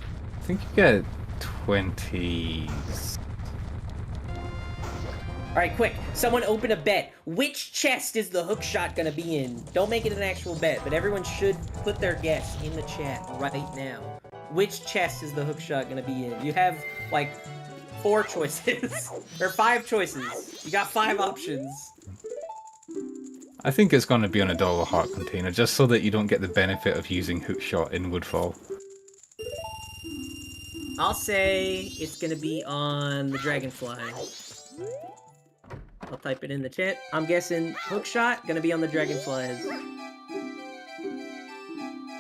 I think you get 20s. Alright, quick. Someone open a bet. Which chest is the hook shot gonna be in? Don't make it an actual bet, but everyone should put their guess in the chat right now. Which chest is the hook shot gonna be in? You have, like, 4 choices. Or 5 choices. You got 5 options. I think it's going to be on a dollar heart container, just so that you don't get the benefit of using hookshot in Woodfall. I'll say it's gonna be on the Dragonfly. I'll type it in the chat. I'm guessing hookshot gonna be on the Dragonflies.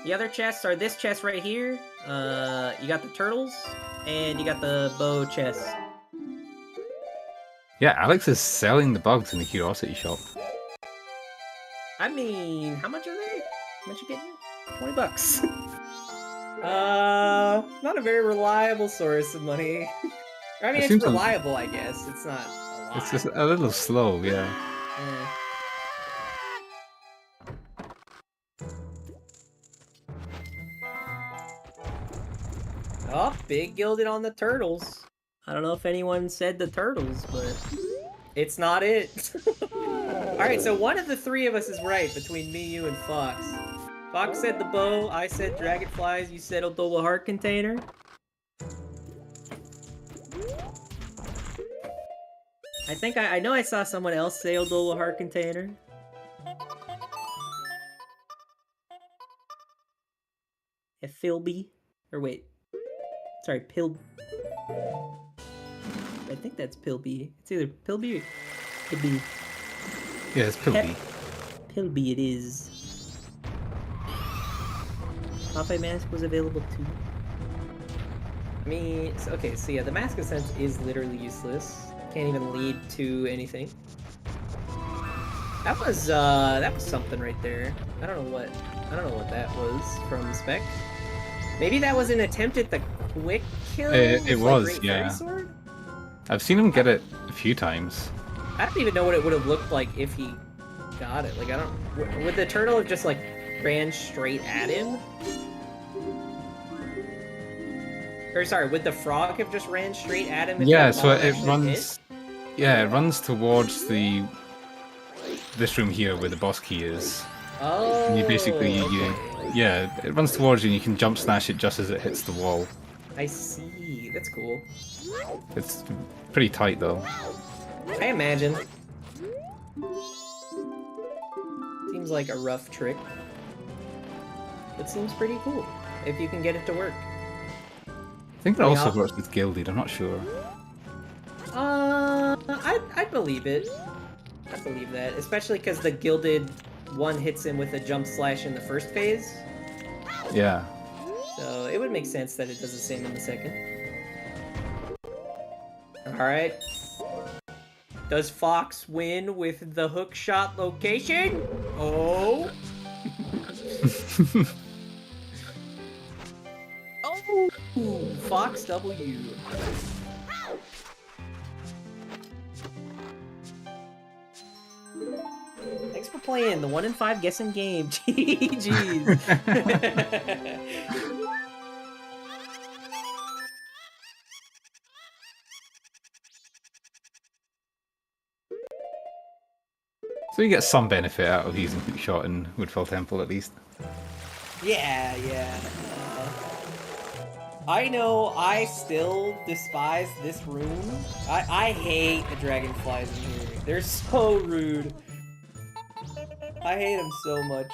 The other chests are this chest right here. You got the turtles, and you got the bow chest. Yeah, Alex is selling the bugs in the Curiosity Shop. I mean, how much are they? How much you getting? $20. Not a very reliable source of money. I mean, it's reliable, I guess. It's not a lot. It's just a little slow, yeah. Oh, big gilded on the turtles. I don't know if anyone said the turtles, but it's not it. Alright, so one of the 3 of us is right between me, you, and Fox. Fox said the bow, I said dragonflies, you said a double heart container. I think I know I saw someone else say a double heart container. A Philby? Or wait. Sorry, I think that's Pilby. It's either Pilby or Pilby. Yeah, it's Pilby. Pilby it is. Popeye mask was available too. I mean, okay, so yeah, the Mask of Sense is literally useless. Can't even lead to anything. That was something right there. I don't know what that was from Spec. Maybe that was an attempt at the quick kill? It was, Great yeah. Fairy Sword? I've seen him get it a few times. I don't even know what it would have looked like if he got it. Like, I don't... Would the turtle have just, like, ran straight at him? Or, sorry, would the frog have just ran straight at him? Yeah, so it runs... hit? Yeah, it runs towards this room here where the boss key is. Oh, and you basically, okay. yeah, it runs towards you and you can jump smash it just as it hits the wall. I see. That's cool. It's pretty tight though. I imagine. Seems like a rough trick. It seems pretty cool, if you can get it to work. I think it also works with Gilded, I'm not sure. I believe it. I believe that, especially because the Gilded one hits him with a jump slash in the first phase. Yeah. So it would make sense that it does the same in the second. Alright. Does Fox win with the hook shot location? Oh! Oh! Fox W. Thanks for playing the 1 in 5 guessing game. GG's. So you get some benefit out of using Hookshot in Woodfell Temple at least. Yeah, yeah. I know I still despise this room. I hate the dragonflies in here. They're so rude. I hate them so much.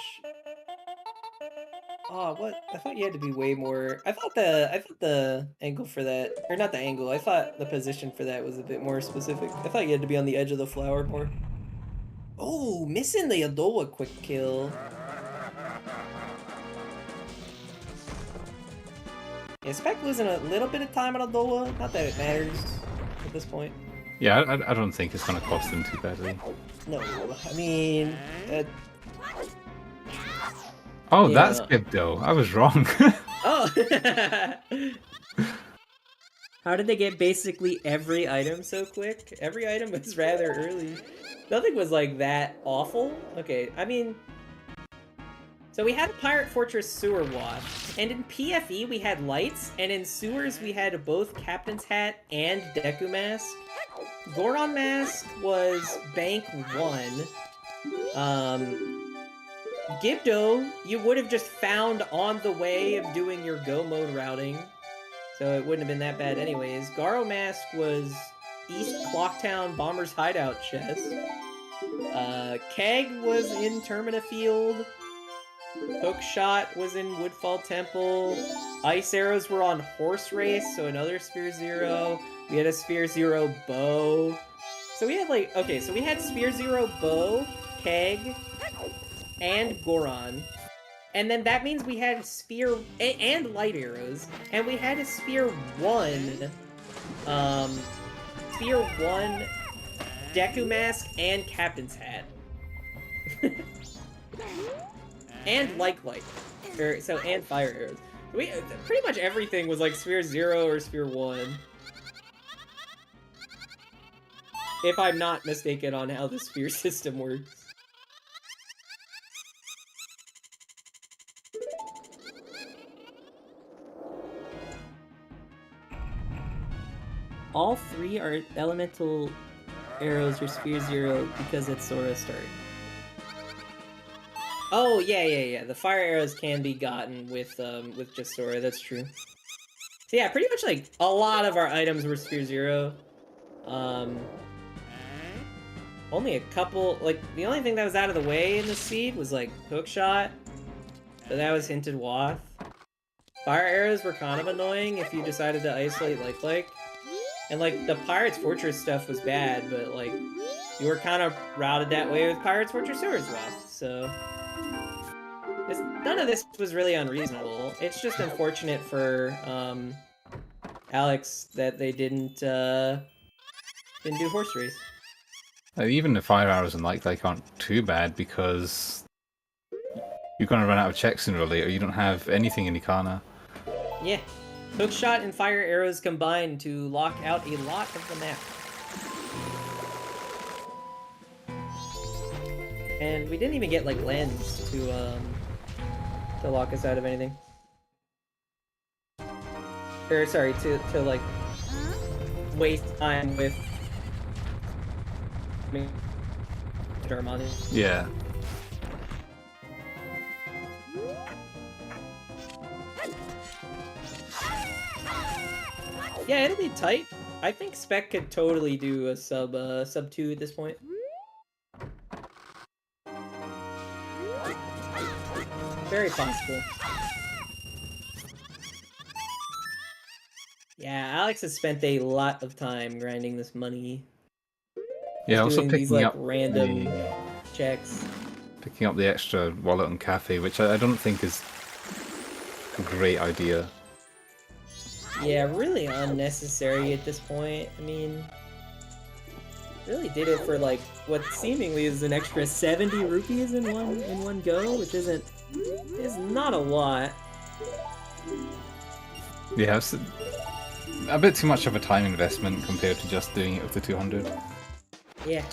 Oh, what? I thought you had to be way more... I thought the angle for that... Or not the angle, I thought the position for that was a bit more specific. I thought you had to be on the edge of the flower more. Oh, missing the Adowa quick kill. Yeah, Spec losing a little bit of time on Adowa. Not that it matters at this point. Yeah, I don't think it's going to cost him too badly. No, I mean... Oh, yeah. that's good though. I was wrong. Oh! How did they get basically every item so quick? Every item was rather early. Nothing was like that awful. Okay, I mean... So we had a Pirate Fortress sewer wash, and in PFE we had lights, and in sewers we had both Captain's Hat and Deku Mask. Goron Mask was Bank 1. Gibdo, you would have just found on the way of doing your go mode routing, so it wouldn't have been that bad anyways. Garo Mask was East Clocktown Bomber's Hideout chest. Keg was in Termina Field. Hookshot was in Woodfall Temple. Ice arrows were on Horse Race, so another Sphere Zero. We had a Sphere Zero bow. So we had like, okay, so we had Sphere Zero bow, Keg, and Goron. And then that means we had Sphere, and light arrows. And we had a Sphere 1, Sphere 1, Deku Mask, and Captain's Hat. And light. And fire arrows. We pretty much everything was like Sphere 0 or Sphere 1. If I'm not mistaken on how the sphere system works. All three are elemental arrows or Sphere 0 because it's Sora start. Oh, yeah. The fire arrows can be gotten with just Sora, that's true. So yeah, pretty much like a lot of our items were Sphere 0. Only a couple, like the only thing that was out of the way in the seed was like Hookshot, but that was Hinted Wath. Fire arrows were kind of annoying if you decided to isolate like. And like the Pirate's Fortress stuff was bad, but like you were kind of routed that way with Pirate's Fortress Sewers Wath, so... None of this was really unreasonable. It's just unfortunate for Alex that they didn't do Horse Race. Even the fire arrows and like aren't too bad because you're going to run out of checks sooner or later. You don't have anything in Ikana. Yeah. Hookshot and fire arrows combined to lock out a lot of the map. And we didn't even get like lens to lock us out of anything. Or sorry, to like waste time with Darmani. Yeah. Yeah, it'll be tight. I think Spec could totally do a sub 2 at this point. Very possible. Yeah, Alex has spent a lot of time grinding this money. Yeah, also doing picking these, like, up random checks. Picking up the extra wallet and cafe, which I don't think is a great idea. Yeah, really unnecessary at this point. I mean, really did it for like what seemingly is an extra 70 rupees in one go, which is not a lot. Yeah, it's a bit too much of a time investment compared to just doing it with the 200. Yeah.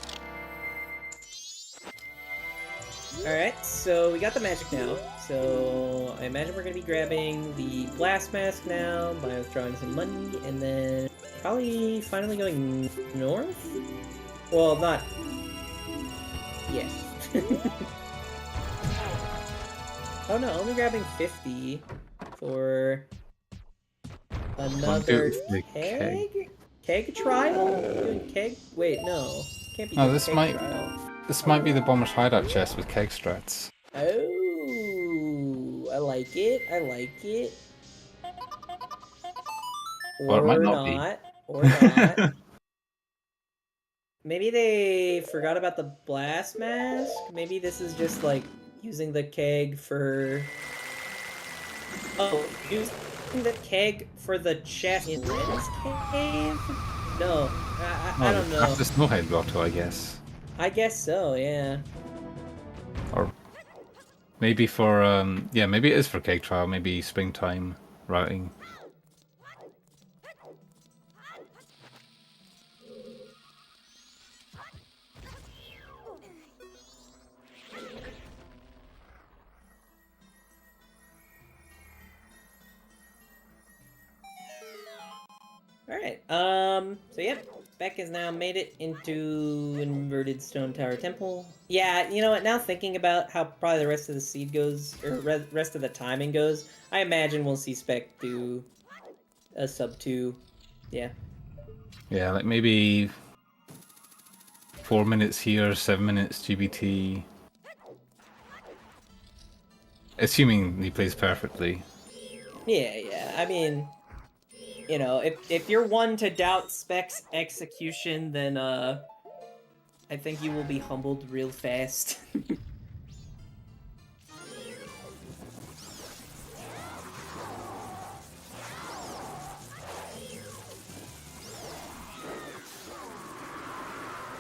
Alright, so we got the magic now. So I imagine we're going to be grabbing the blast mask now by withdrawing some money, and then probably finally going north? Well, not... Yeah. Oh no, only grabbing 50 for another keg? Keg trial? Doing keg? Wait, no. Can't be doing keg trial. This might be the Bomber's Hideout chest with keg strats. Oh, I like it. I like it. Or it might not be. Or not. Maybe they forgot about the blast mask? Maybe this is just like using the keg for... Oh, using the keg for the chest in Ren's cave? No, I don't know. After Snowhead Grotto, I guess. I guess so, yeah. Or maybe for, yeah, maybe it is for Cake Trial, maybe springtime routing. Alright, so yep, Spec has now made it into Inverted Stone Tower Temple. Yeah, you know what, now thinking about how probably the rest of the seed goes, or rest of the timing goes, I imagine we'll see Spec do a sub 2, yeah. Yeah, like maybe 4 minutes here, 7 minutes GBT. Assuming he plays perfectly. Yeah, I mean, you know, if you're one to doubt Spec's execution, then, I think you will be humbled real fast.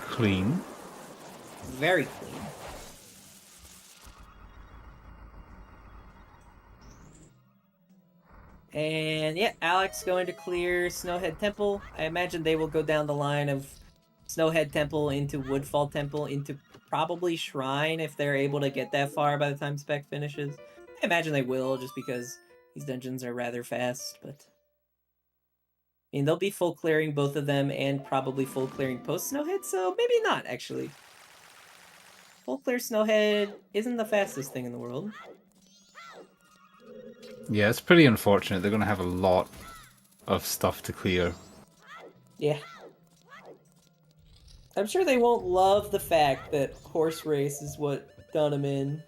Clean. Very clean. And yeah, Alex going to clear Snowhead Temple. I imagine they will go down the line of Snowhead Temple into Woodfall Temple into probably Shrine if they're able to get that far by the time Spec finishes. I imagine they will just because these dungeons are rather fast, but... I mean, they'll be full clearing both of them and probably full clearing post Snowhead, so maybe not actually. Full clear Snowhead isn't the fastest thing in the world. Yeah, it's pretty unfortunate. They're going to have a lot of stuff to clear. Yeah. I'm sure they won't love the fact that horse race is what got them in.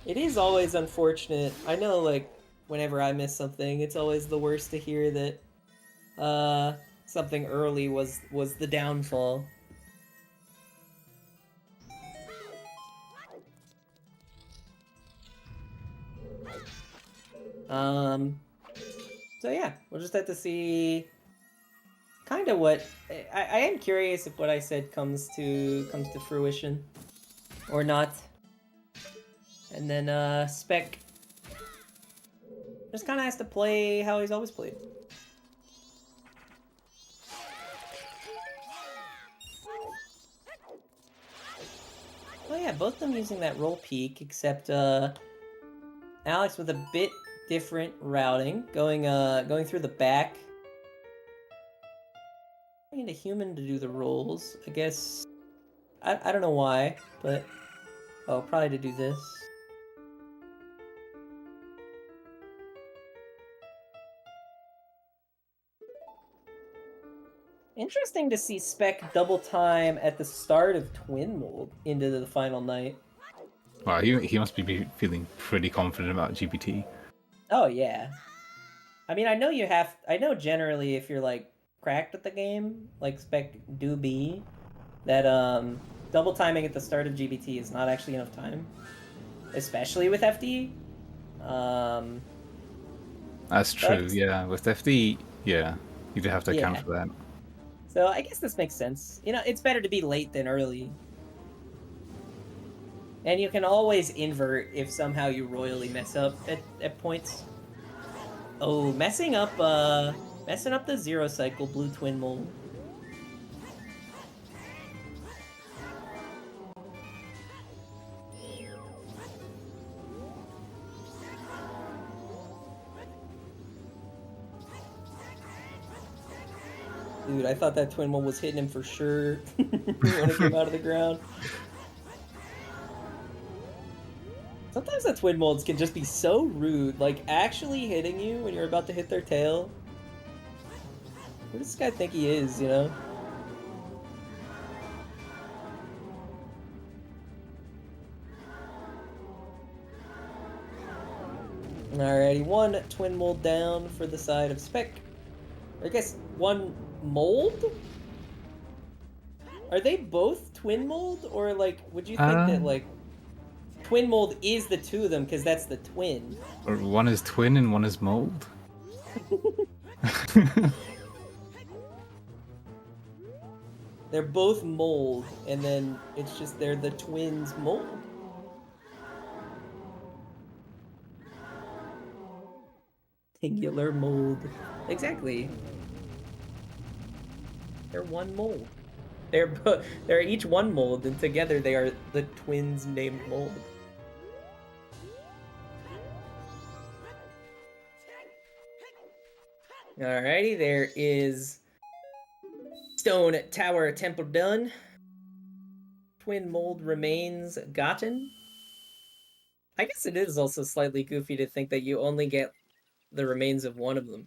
It is always unfortunate. I know, like, whenever I miss something, it's always the worst to hear that, something early was the downfall. So yeah, we'll just have to see kind of what... I am curious if what I said comes to fruition or not. And then, Spec just kind of has to play how he's always played. Oh yeah, both of them using that roll peak, except, Alex with a bit different routing, going through the back. I need a human to do the rolls, I guess. I don't know why, but... Oh, probably to do this. Interesting to see Spec double time at the start of Twin Mold into the final night. Wow, he must be feeling pretty confident about GPT. Oh, yeah. I mean, I know generally if you're, like, cracked at the game, like Spec do be, that, double timing at the start of GBT is not actually enough time. Especially with FD. That's true, yeah. With FD, yeah, you do have to account for that. So I guess this makes sense. You know, it's better to be late than early. And you can always invert if somehow you royally mess up at points. Oh, messing up the zero cycle blue twin mold. Dude, I thought that twin mold was hitting him for sure when it came out of the ground. Sometimes the twin molds can just be so rude, like actually hitting you when you're about to hit their tail. Where does this guy think he is, you know? Alrighty, one twin mold down for the side of Spec. I guess one mold? Are they both twin mold? Or, like, would you think that, like, twin mold is the two of them because that's the twin? Or one is twin and one is mold? They're both mold, and then it's just they're the twins mold. Singular mold. Exactly. They're one mold. They're each one mold, and together they are the twins named mold. Alrighty, there is Stone Tower Temple done. Twin mold remains gotten. I guess it is also slightly goofy to think that you only get the remains of one of them.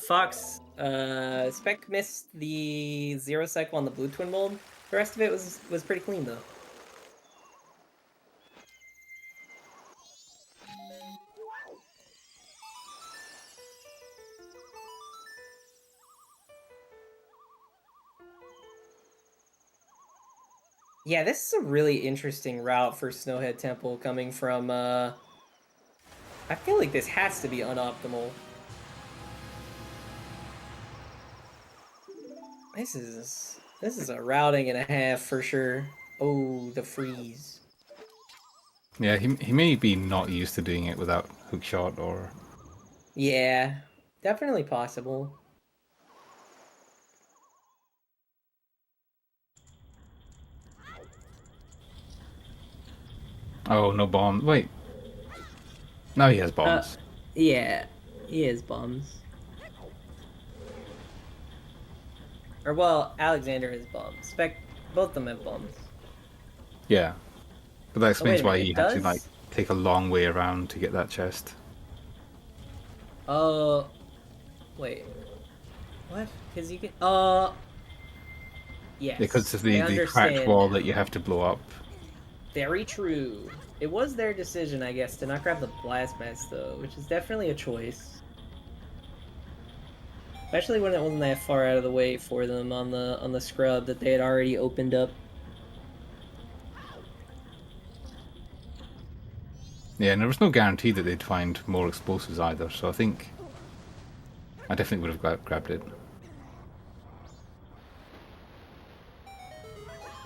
Fox, Spec missed the 0 cycle on the blue twin mold. The rest of it was pretty clean though. Yeah, this is a really interesting route for Snowhead Temple coming from, I feel like this has to be unoptimal. This is a routing and a half for sure. Oh, the freeze. Yeah, he may be not used to doing it without hookshot or... Yeah, definitely possible. Oh, no bomb. Wait. Now he has bombs. Yeah, he has bombs. Or, well, Alexander has bombs. Spec, both of them have bombs. Yeah. But that explains why he had to, does? like, take a long way around to get that chest. Wait. What? Because you can, yes. Because of the cracked wall that you have to blow up. Very true. It was their decision, I guess, to not grab the blast mask, though, which is definitely a choice. Especially when it wasn't that far out of the way for them on the scrub that they had already opened up. Yeah, and there was no guarantee that they'd find more explosives either, so I think I definitely would have grabbed it.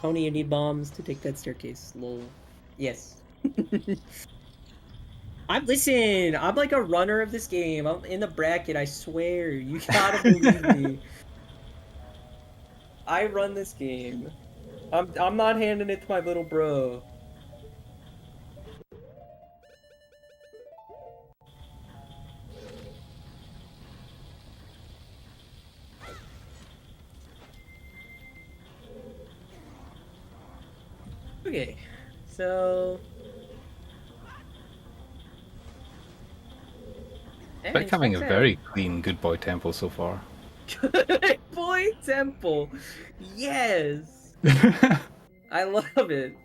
Pony, you need bombs to take that staircase. Lol. Yes. I'm like a runner of this game. I'm in the bracket, I swear. You gotta believe me. I run this game. I'm not handing it to my little bro. Okay, so... Spec having a very clean good boy temple so far. Good boy temple! Yes! I love it.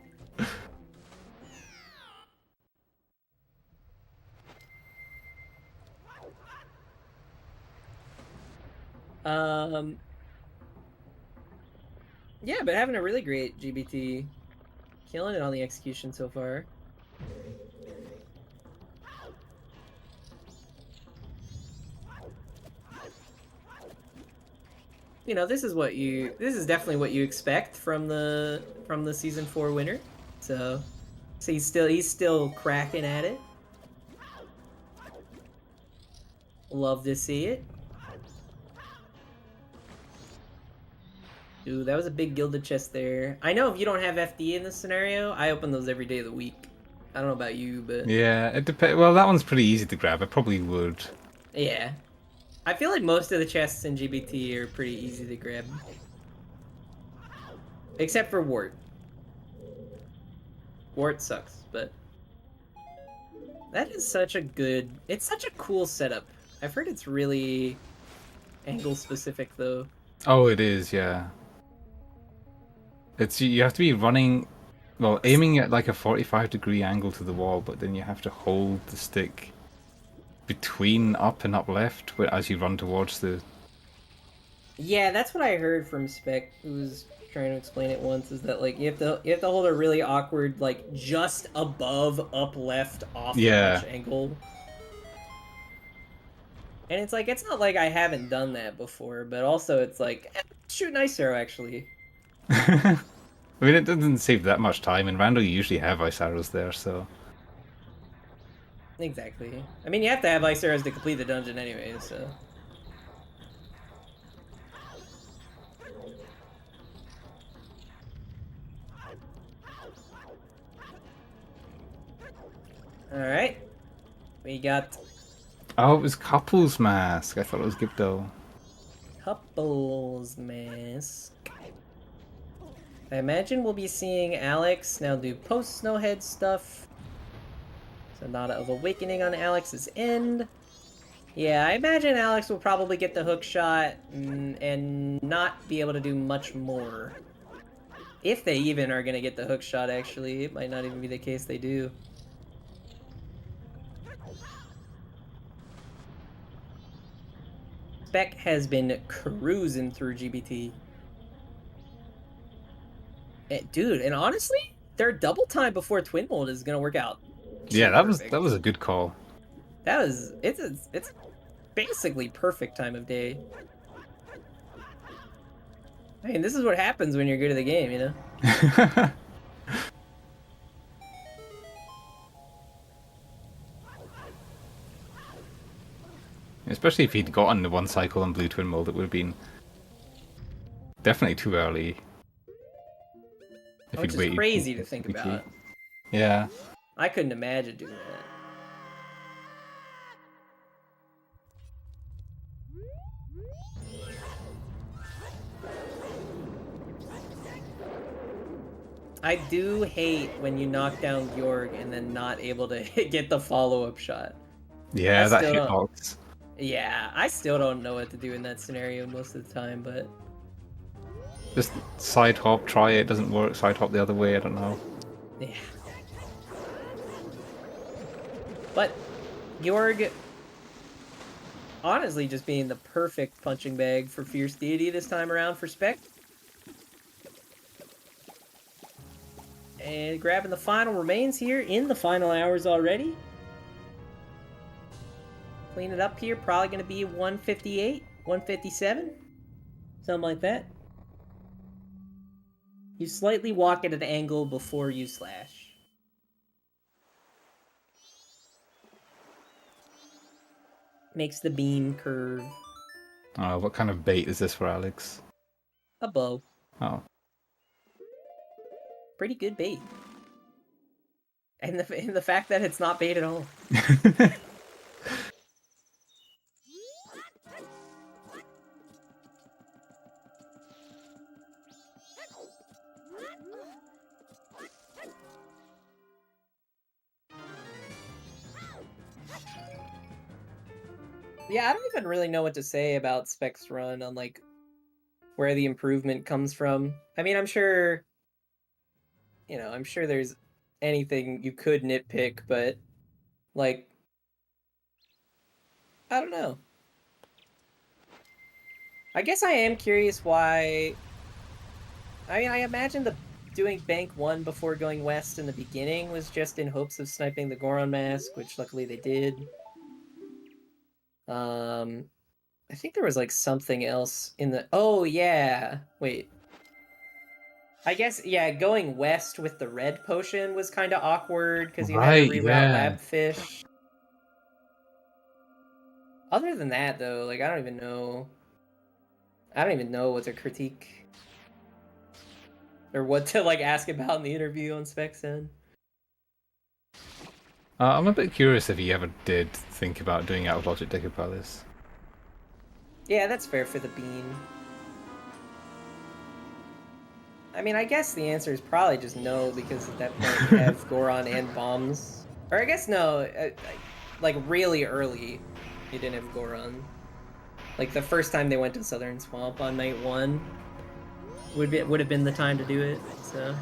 Yeah, but having a really great GBT. Killing it on the execution so far. You know, this is definitely what you expect from the season 4 winner. So he's still cracking at it. Love to see it. Ooh, that was a big gilded chest there. I know if you don't have FD in this scenario, I open those every day of the week. I don't know about you, but... Yeah, it depends. Well, that one's pretty easy to grab. I probably would. Yeah. I feel like most of the chests in GBT are pretty easy to grab. Except for Wart. Wart sucks, but... That is such a good... It's such a cool setup. I've heard it's really... angle specific, though. Oh, it is, yeah. It's you have to be running, well, aiming at like a 45-degree angle to the wall, but then you have to hold the stick between up and up left as you run towards the. Yeah, that's what I heard from Spec, who was trying to explain it once, is that like you have to hold a really awkward, like just above up left off launch angle. And it's like, it's not like I haven't done that before, but also it's like, shoot an ice arrow actually. I mean, it doesn't save that much time, and Randall, you usually have ice arrows there, so. Exactly. I mean, you have to have ice arrows to complete the dungeon anyway, so. Alright. We got... Oh, it was Couple's Mask. I thought it was Gibdo. Couple's Mask. I imagine we'll be seeing Alex now do post-Snowhead stuff. Sonata of Awakening on Alex's end. Yeah, I imagine Alex will probably get the hook shot and not be able to do much more. If they even are going to get the hook shot, actually. It might not even be the case they do. Spec has been cruising through GBT. Dude, and honestly, their double time before Twin Mold is going to work out. Yeah, that was a good call. It's basically perfect time of day. I mean, this is what happens when you're good at the game, you know? Especially if he'd gotten the one cycle on Blue Twin Mold, it would have been definitely too early. Which is crazy to think about. Yeah. I couldn't imagine doing that. I do hate when you knock down Georg and then not able to get the follow-up shot. Yeah, that hitbox. Yeah, I still don't know what to do in that scenario most of the time, but... Just side hop, try it, doesn't work, side hop the other way, I don't know. Yeah. But Georg, honestly, just being the perfect punching bag for Fierce Deity this time around for Spec. And grabbing the final remains here in the final hours already. Clean it up here, probably going to be 158, 157, something like that. You slightly walk at an angle before you slash. Makes the beam curve. What kind of bait is this for Alex? A bow. Oh. Pretty good bait. And the fact that it's not bait at all. Yeah, I don't even really know what to say about Spec's run on, like, where the improvement comes from. I mean, I'm sure, you know, I'm sure there's anything you could nitpick, but, like, I don't know. I guess I am curious why... I mean, I imagine doing Bank 1 before going west in the beginning was just in hopes of sniping the Goron mask, which luckily they did. I think there was, like, something else in the... Oh, yeah! Wait. I guess, yeah, going west with the red potion was kind of awkward, because you had to reroute Labfish. Other than that, though, like, I don't even know what to critique. Or what to, like, ask about in the interview on Spec's end. I'm a bit curious if he ever did think about doing Out of Logic Deku Palace. Yeah, that's fair for the beam. I mean, I guess the answer is probably just no, because at that point you have Goron and bombs. Or I guess no, like really early, you didn't have Goron. Like the first time they went to Southern Swamp on night 1. would have been the time to do it. So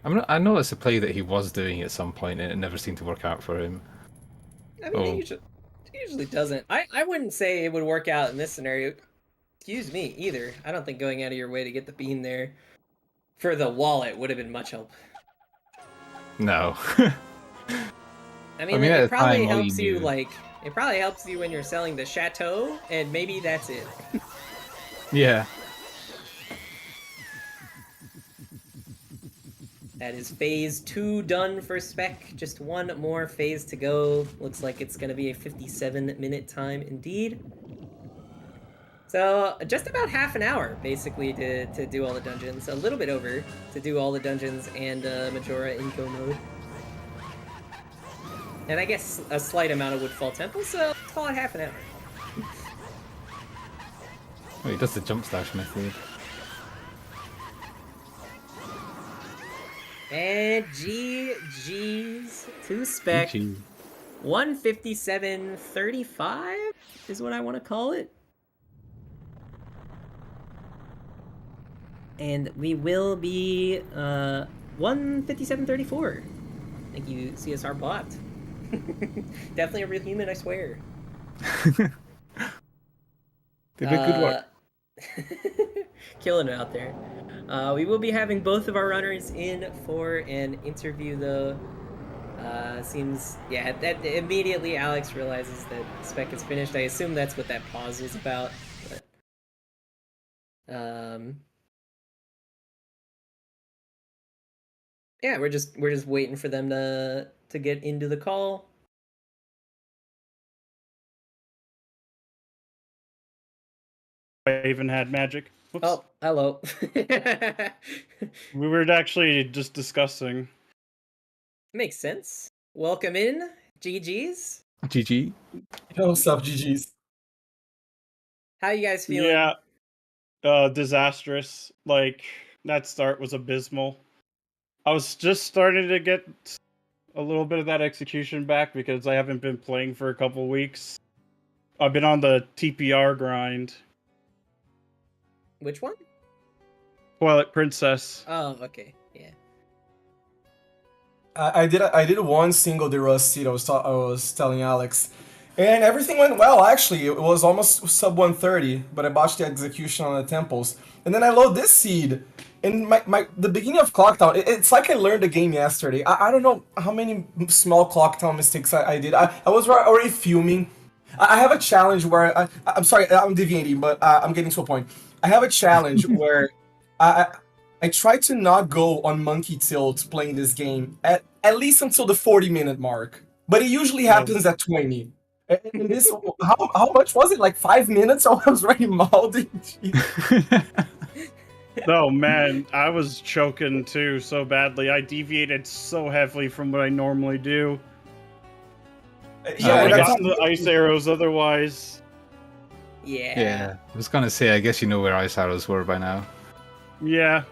I know it's a play that he was doing at some point, and it never seemed to work out for him. I mean, it usually doesn't. I wouldn't say it would work out in this scenario. Excuse me, either. I don't think going out of your way to get the bean there for the wallet would have been much help. No. I mean, it probably helps you, like, it probably helps you when you're selling the chateau, and maybe that's it. Yeah. That is phase 2 done for Spec. Just one more phase to go. Looks like it's going to be a 57-minute time indeed. So, just about half an hour, basically, to do all the dungeons. A little bit over to do all the dungeons and Majora in Go mode. And I guess a slight amount of Woodfall Temple, so let's call it half an hour. Oh, he does the jump slash method. And GG's to Spec. GG. 157.35 is what I want to call it. And we will be 157.34. Thank you, CSR bot. Definitely a real human, I swear. They did good work. Killing it out there. We will be having both of our runners in for an interview, though. Seems, yeah, that immediately Alex realizes that Spec is finished. I assume that's what that pause was about. But, yeah, we're just waiting for them to get into the call. I even had magic. Whoops. Oh, hello. We were actually just discussing. Makes sense. Welcome in, GG's. GG. What's up, GG's? How you guys feeling? Yeah. Disastrous. Like, that start was abysmal. I was just starting to get a little bit of that execution back because I haven't been playing for a couple weeks. I've been on the TPR grind. Which one? Twilight Princess. Oh, okay. Yeah. I did one single derust seed. I was telling Alex, and everything went well. Actually, it was almost sub 130, but I botched the execution on the temples. And then I load this seed, and the beginning of clock town. It's like I learned the game yesterday. I don't know how many small clock town mistakes I did. I was already fuming. I have a challenge where I'm sorry, I'm deviating, but I'm getting to a point. I have a challenge where I try to not go on monkey tilt playing this game at least until the 40-minute mark, but it usually happens at 20. And this, how much was it? Like 5 minutes? I was already mouthing. Oh man, I was choking too so badly. I deviated so heavily from what I normally do. Yeah, I got the ice arrows otherwise. Yeah. Yeah. I was gonna say, I guess you know where ice arrows were by now. Yeah.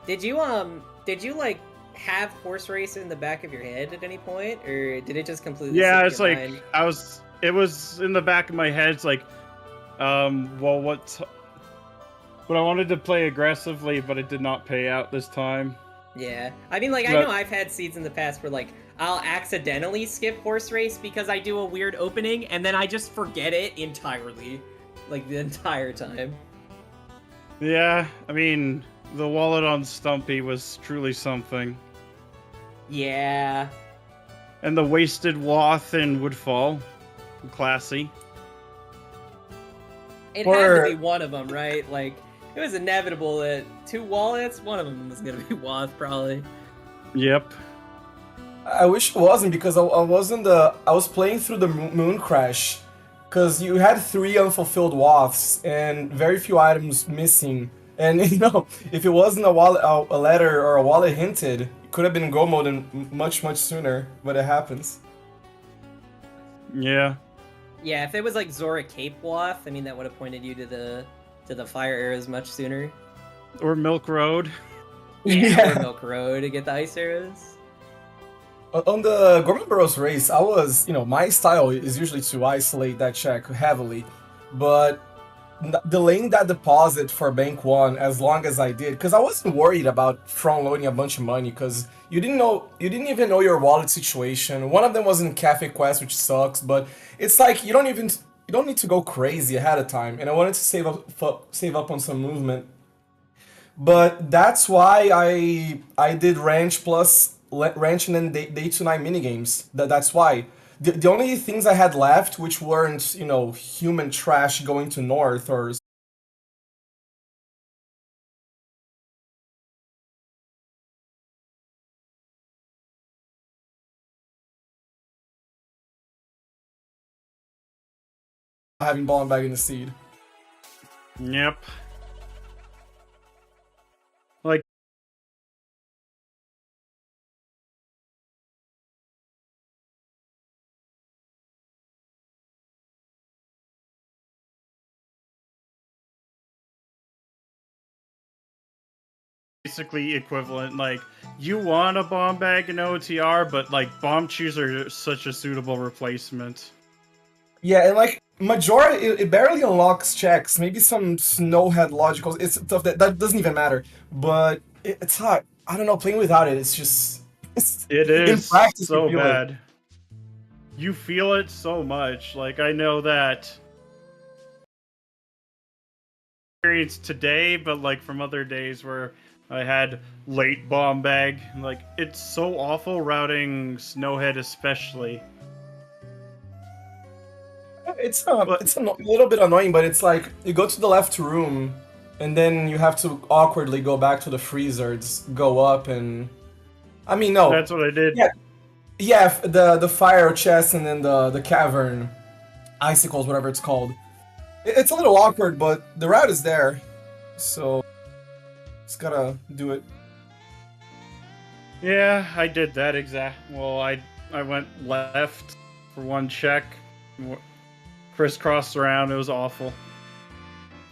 Did you like have horse race in the back of your head at any point, or did it just completely? Yeah, slip it's your like mind? it was in the back of my head. It's like, well, but I wanted to play aggressively, but it did not pay out this time. Yeah, I mean, like, I know I've had seeds in the past where, like, I'll accidentally skip horse race because I do a weird opening, and then I just forget it entirely, like, the entire time. Yeah, I mean, the wallet on Stumpy was truly something. Yeah. And the wasted wath in Woodfall, classy. It had to be one of them, right? Like, it was inevitable that 2 wallets, one of them was gonna be wath, probably. Yep. I wish it wasn't, because I was playing through the moon crash, because you had 3 unfulfilled waths and very few items missing. And you know, if it wasn't a letter or a wallet hinted, it could have been go mode much sooner. But it happens. Yeah. Yeah, if it was like Zora Cape Wath, I mean, that would have pointed you to the fire arrows much sooner. Or Milk Road. Yeah, or Milk Road to get the ice arrows. On the Gorman Burrows race, my style is usually to isolate that check heavily, but delaying that deposit for Bank 1 as long as I did, because I wasn't worried about front loading a bunch of money, because you didn't even know your wallet situation. One of them was in Cafe Quest, which sucks, but it's like you don't need to go crazy ahead of time, and I wanted to save up on some movement. But that's why I did ranch plus ranch and then day to night minigames. That's why. The only things I had left, which weren't, you know, human trash going to north or having ball and bag in the seed. Yep. Like, basically equivalent. Like, you want a bomb bag in OTR, but like bomb chews are such a suitable replacement. Yeah, and like majority, it barely unlocks checks. Maybe some snowhead logicals. It's stuff that doesn't even matter. But it's hot. I don't know. Playing without it, it's just It in is practice, so you feel it. bad. You feel it so much. Like, I know that experience today, but like from other days where I had late bomb bag. Like, it's so awful routing Snowhead especially. It's a little bit annoying, but it's like you go to the left room, and then you have to awkwardly go back to the freezers, go up, and I mean no. That's what I did. Yeah, the fire chest and then the cavern, icicles, whatever it's called. It's a little awkward, but the route is there, so just gotta do it. Yeah, I did that exact. Well, I went left for one check, crisscrossed around. It was awful.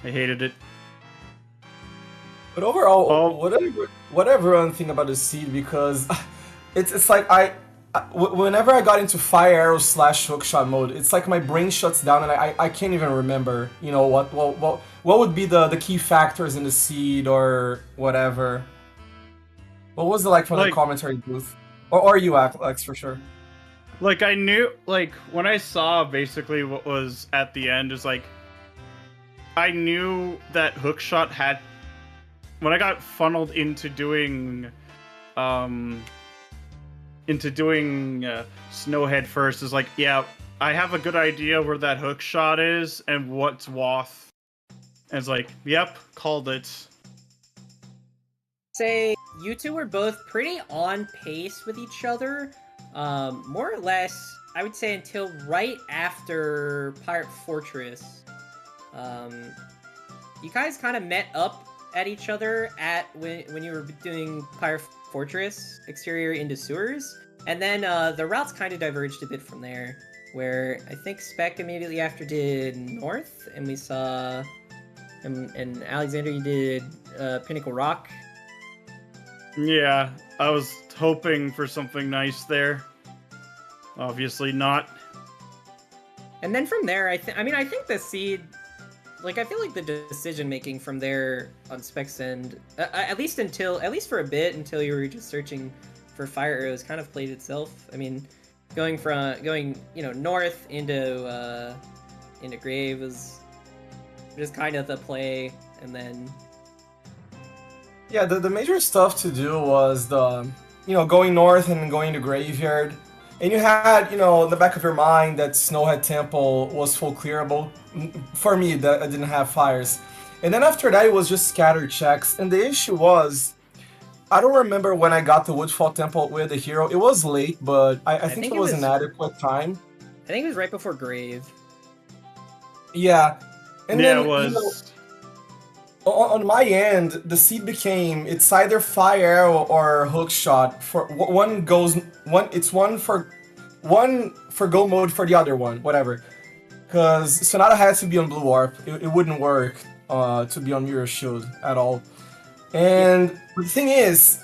I hated it. But overall, whatever I think about the seed, because it's like whenever I got into fire arrow / hookshot mode, it's like my brain shuts down and I can't even remember, you know, what would be the key factors in the seed or whatever. What was it like from the commentary booth? Or you, Alex, for sure. Like, I knew, like, when I saw basically what was at the end, is like, I knew that hookshot had, when I got funneled into doing Snowhead first, is like, yeah, I have a good idea where that hook shot is and what's Woth. And it's like, yep, called it. Say you two were both pretty on pace with each other, more or less, I would say, until right after Pirate Fortress. You guys kind of met up at each other when you were doing Pirate Fortress exterior into sewers, and then the routes kind of diverged a bit from there, where I think Spec immediately after did North, and we saw and Alexander, you did Pinnacle Rock. Yeah, I was hoping for something nice there. Obviously not. And then from there, I think the seed, like, I feel like the decision making from there on Spec's end, at least for a bit, until you were just searching for fire arrows, kind of played itself. I mean, going north into Grave was just kind of the play, and then yeah, the major stuff to do was going north and going to Graveyard. And you had, in the back of your mind that Snowhead Temple was full clearable. For me, that I didn't have fires. And then after that, it was just scattered checks. And the issue was, I don't remember when I got the Woodfall Temple with the hero. It was late, but I think it was an adequate time. I think it was right before Grave. Yeah. And then, it was. On my end, the seed became, it's either fire arrow or hook shot. For it's one for go mode for the other one, whatever. Because Sonata had to be on Blue Warp. It wouldn't work to be on Mirror Shield at all. And the thing is,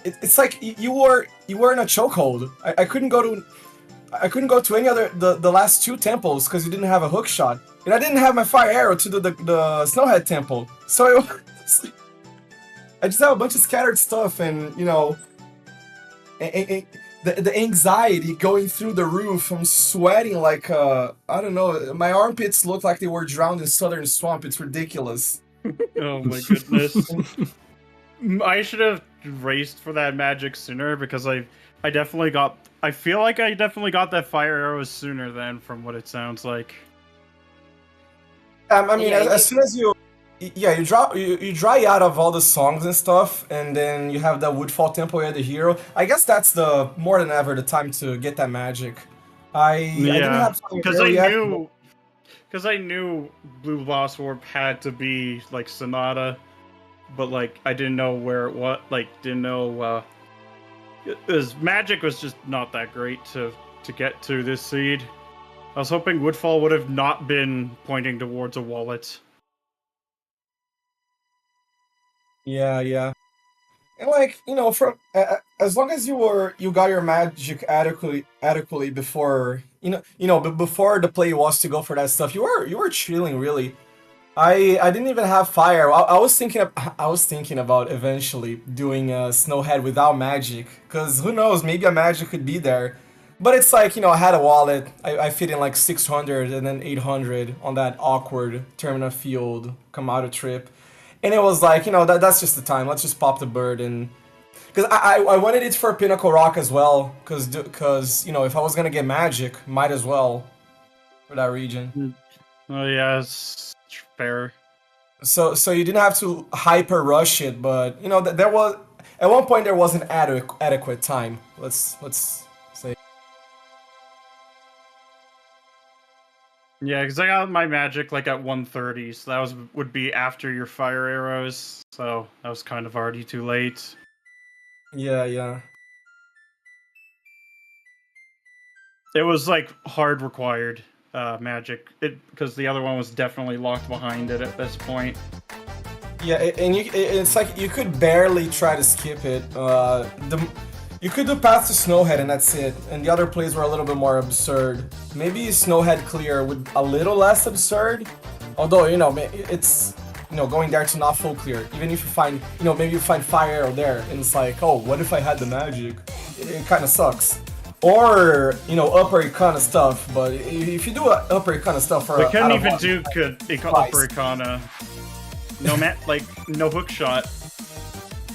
it's like you were in a chokehold. I couldn't go to. I couldn't go to any other the last 2 temples because you didn't have a hook shot, and I didn't have my fire arrow to do the Snowhead temple. So it was, I just have a bunch of scattered stuff, and you know, the anxiety going through the roof. I'm sweating like I don't know. My armpits look like they were drowned in southern swamp. It's ridiculous. Oh my goodness. I should have raced for that magic sooner because I definitely got. I feel like I definitely got that fire arrows sooner than from what it sounds like. I mean, as soon as you dry out of all the songs and stuff, and then you have the Woodfall Temple, you're the hero. I guess that's the more than ever the time to get that magic. I didn't have time because I knew Blue Boss Warp had to be like Sonata, but like I didn't know where it was. Like didn't know. Magic was just not that great to get to this seed. I was hoping Woodfall would have not been pointing towards a wallet. Yeah. And like, you know, from as long as you got your magic adequately before, but before the play was to go for that stuff, you were chilling really. I didn't even have fire. I was thinking about eventually doing a Snowhead without magic, cause who knows, maybe a magic could be there. But it's like, you know, I had a wallet. I fit in like 600 and then 800 on that awkward Termina Field Kamado trip, and it was like, you know, that's just the time. Let's just pop the bird, and cause I wanted it for Pinnacle Rock as well, cause you know, if I was gonna get magic, might as well for that region. Oh yeah. Fair. So you didn't have to hyper rush it, but you know there was at one point there was an adequate time. Let's say. Yeah, because I got my magic like at 1:30, so that would be after your fire arrows. So that was kind of already too late. Yeah. It was like hard required. Magic, because the other one was definitely locked behind it at this point. Yeah, and it's like you could barely try to skip it. You could do Path to Snowhead and that's it, and the other plays were a little bit more absurd. Maybe Snowhead clear would a little less absurd, although you know it's going there to not full clear. Even if you find maybe you find fire arrow there, and it's like, oh, what if I had the magic? It kind of sucks. Or, upper Icana stuff, but if you do upper Icana stuff for we couldn't even do upper Icana. No hook shot.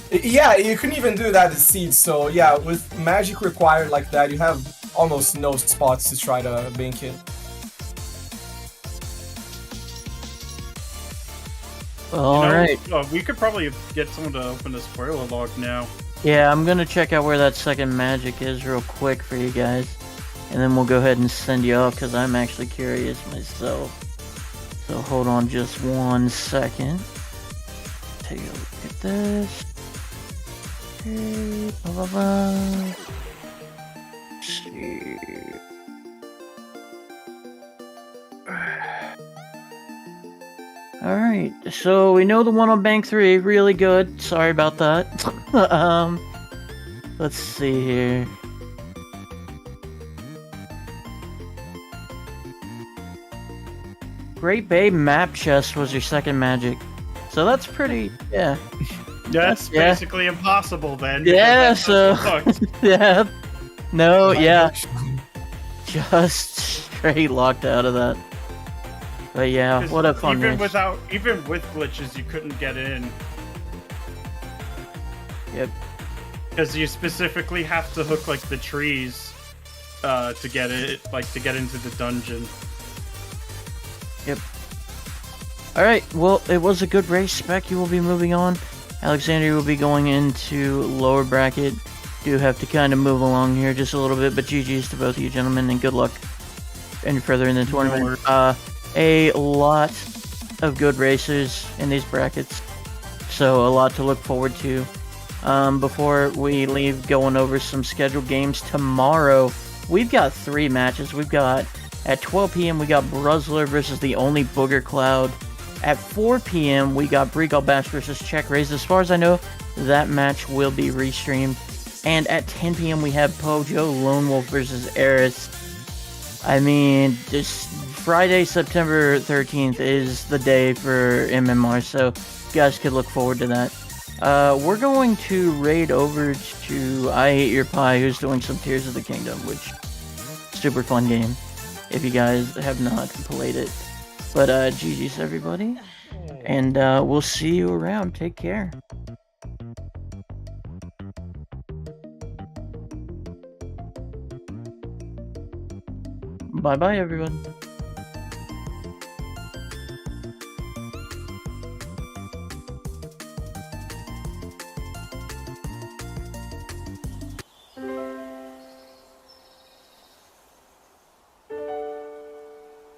Yeah, you couldn't even do that at Seed, so yeah, with magic required like that, you have almost no spots to try to bank it. Alright. We could probably get someone to open the spoiler log now. Yeah, I'm gonna check out where that second magic is real quick for you guys. And then we'll go ahead and send you off, because I'm actually curious myself. So hold on just 1 second. Take a look at this. Okay, blah, blah, blah. Let's see. Alright, so we know the one on Bank 3, really good. Sorry about that. Let's see here. Great Bay Map Chest was your second magic. So that's pretty, yeah. That's basically impossible then. Yeah, so, yeah. No, yeah. Just straight locked out of that. But yeah, what a fun even with glitches, you couldn't get in. Yep. Because you specifically have to hook like the trees to get it, to get into the dungeon. Yep. Alright, well, it was a good race. Spec, you will be moving on. Alexander will be going into lower bracket. Do have to kind of move along here just a little bit, but GG's to both of you gentlemen, and good luck any further in the tournament. A lot of good racers in these brackets, so a lot to look forward to. Before we leave, going over some scheduled games tomorrow, we've got 3 matches. We've got at 12 p.m. we got Bruzler versus the Only Booger Cloud. At 4 p.m. we got Breagle Bash versus Check Raise. As far as I know, that match will be restreamed. And at 10 p.m. we have Pojo Lone Wolf versus Eris. I mean, this Friday, September 13th is the day for MMR, so you guys could look forward to that. We're going to raid over to I Hate Your Pie, who's doing some Tears of the Kingdom, which super fun game if you guys have not played it. But GG's everybody, and we'll see you around. Take care. Bye bye everyone.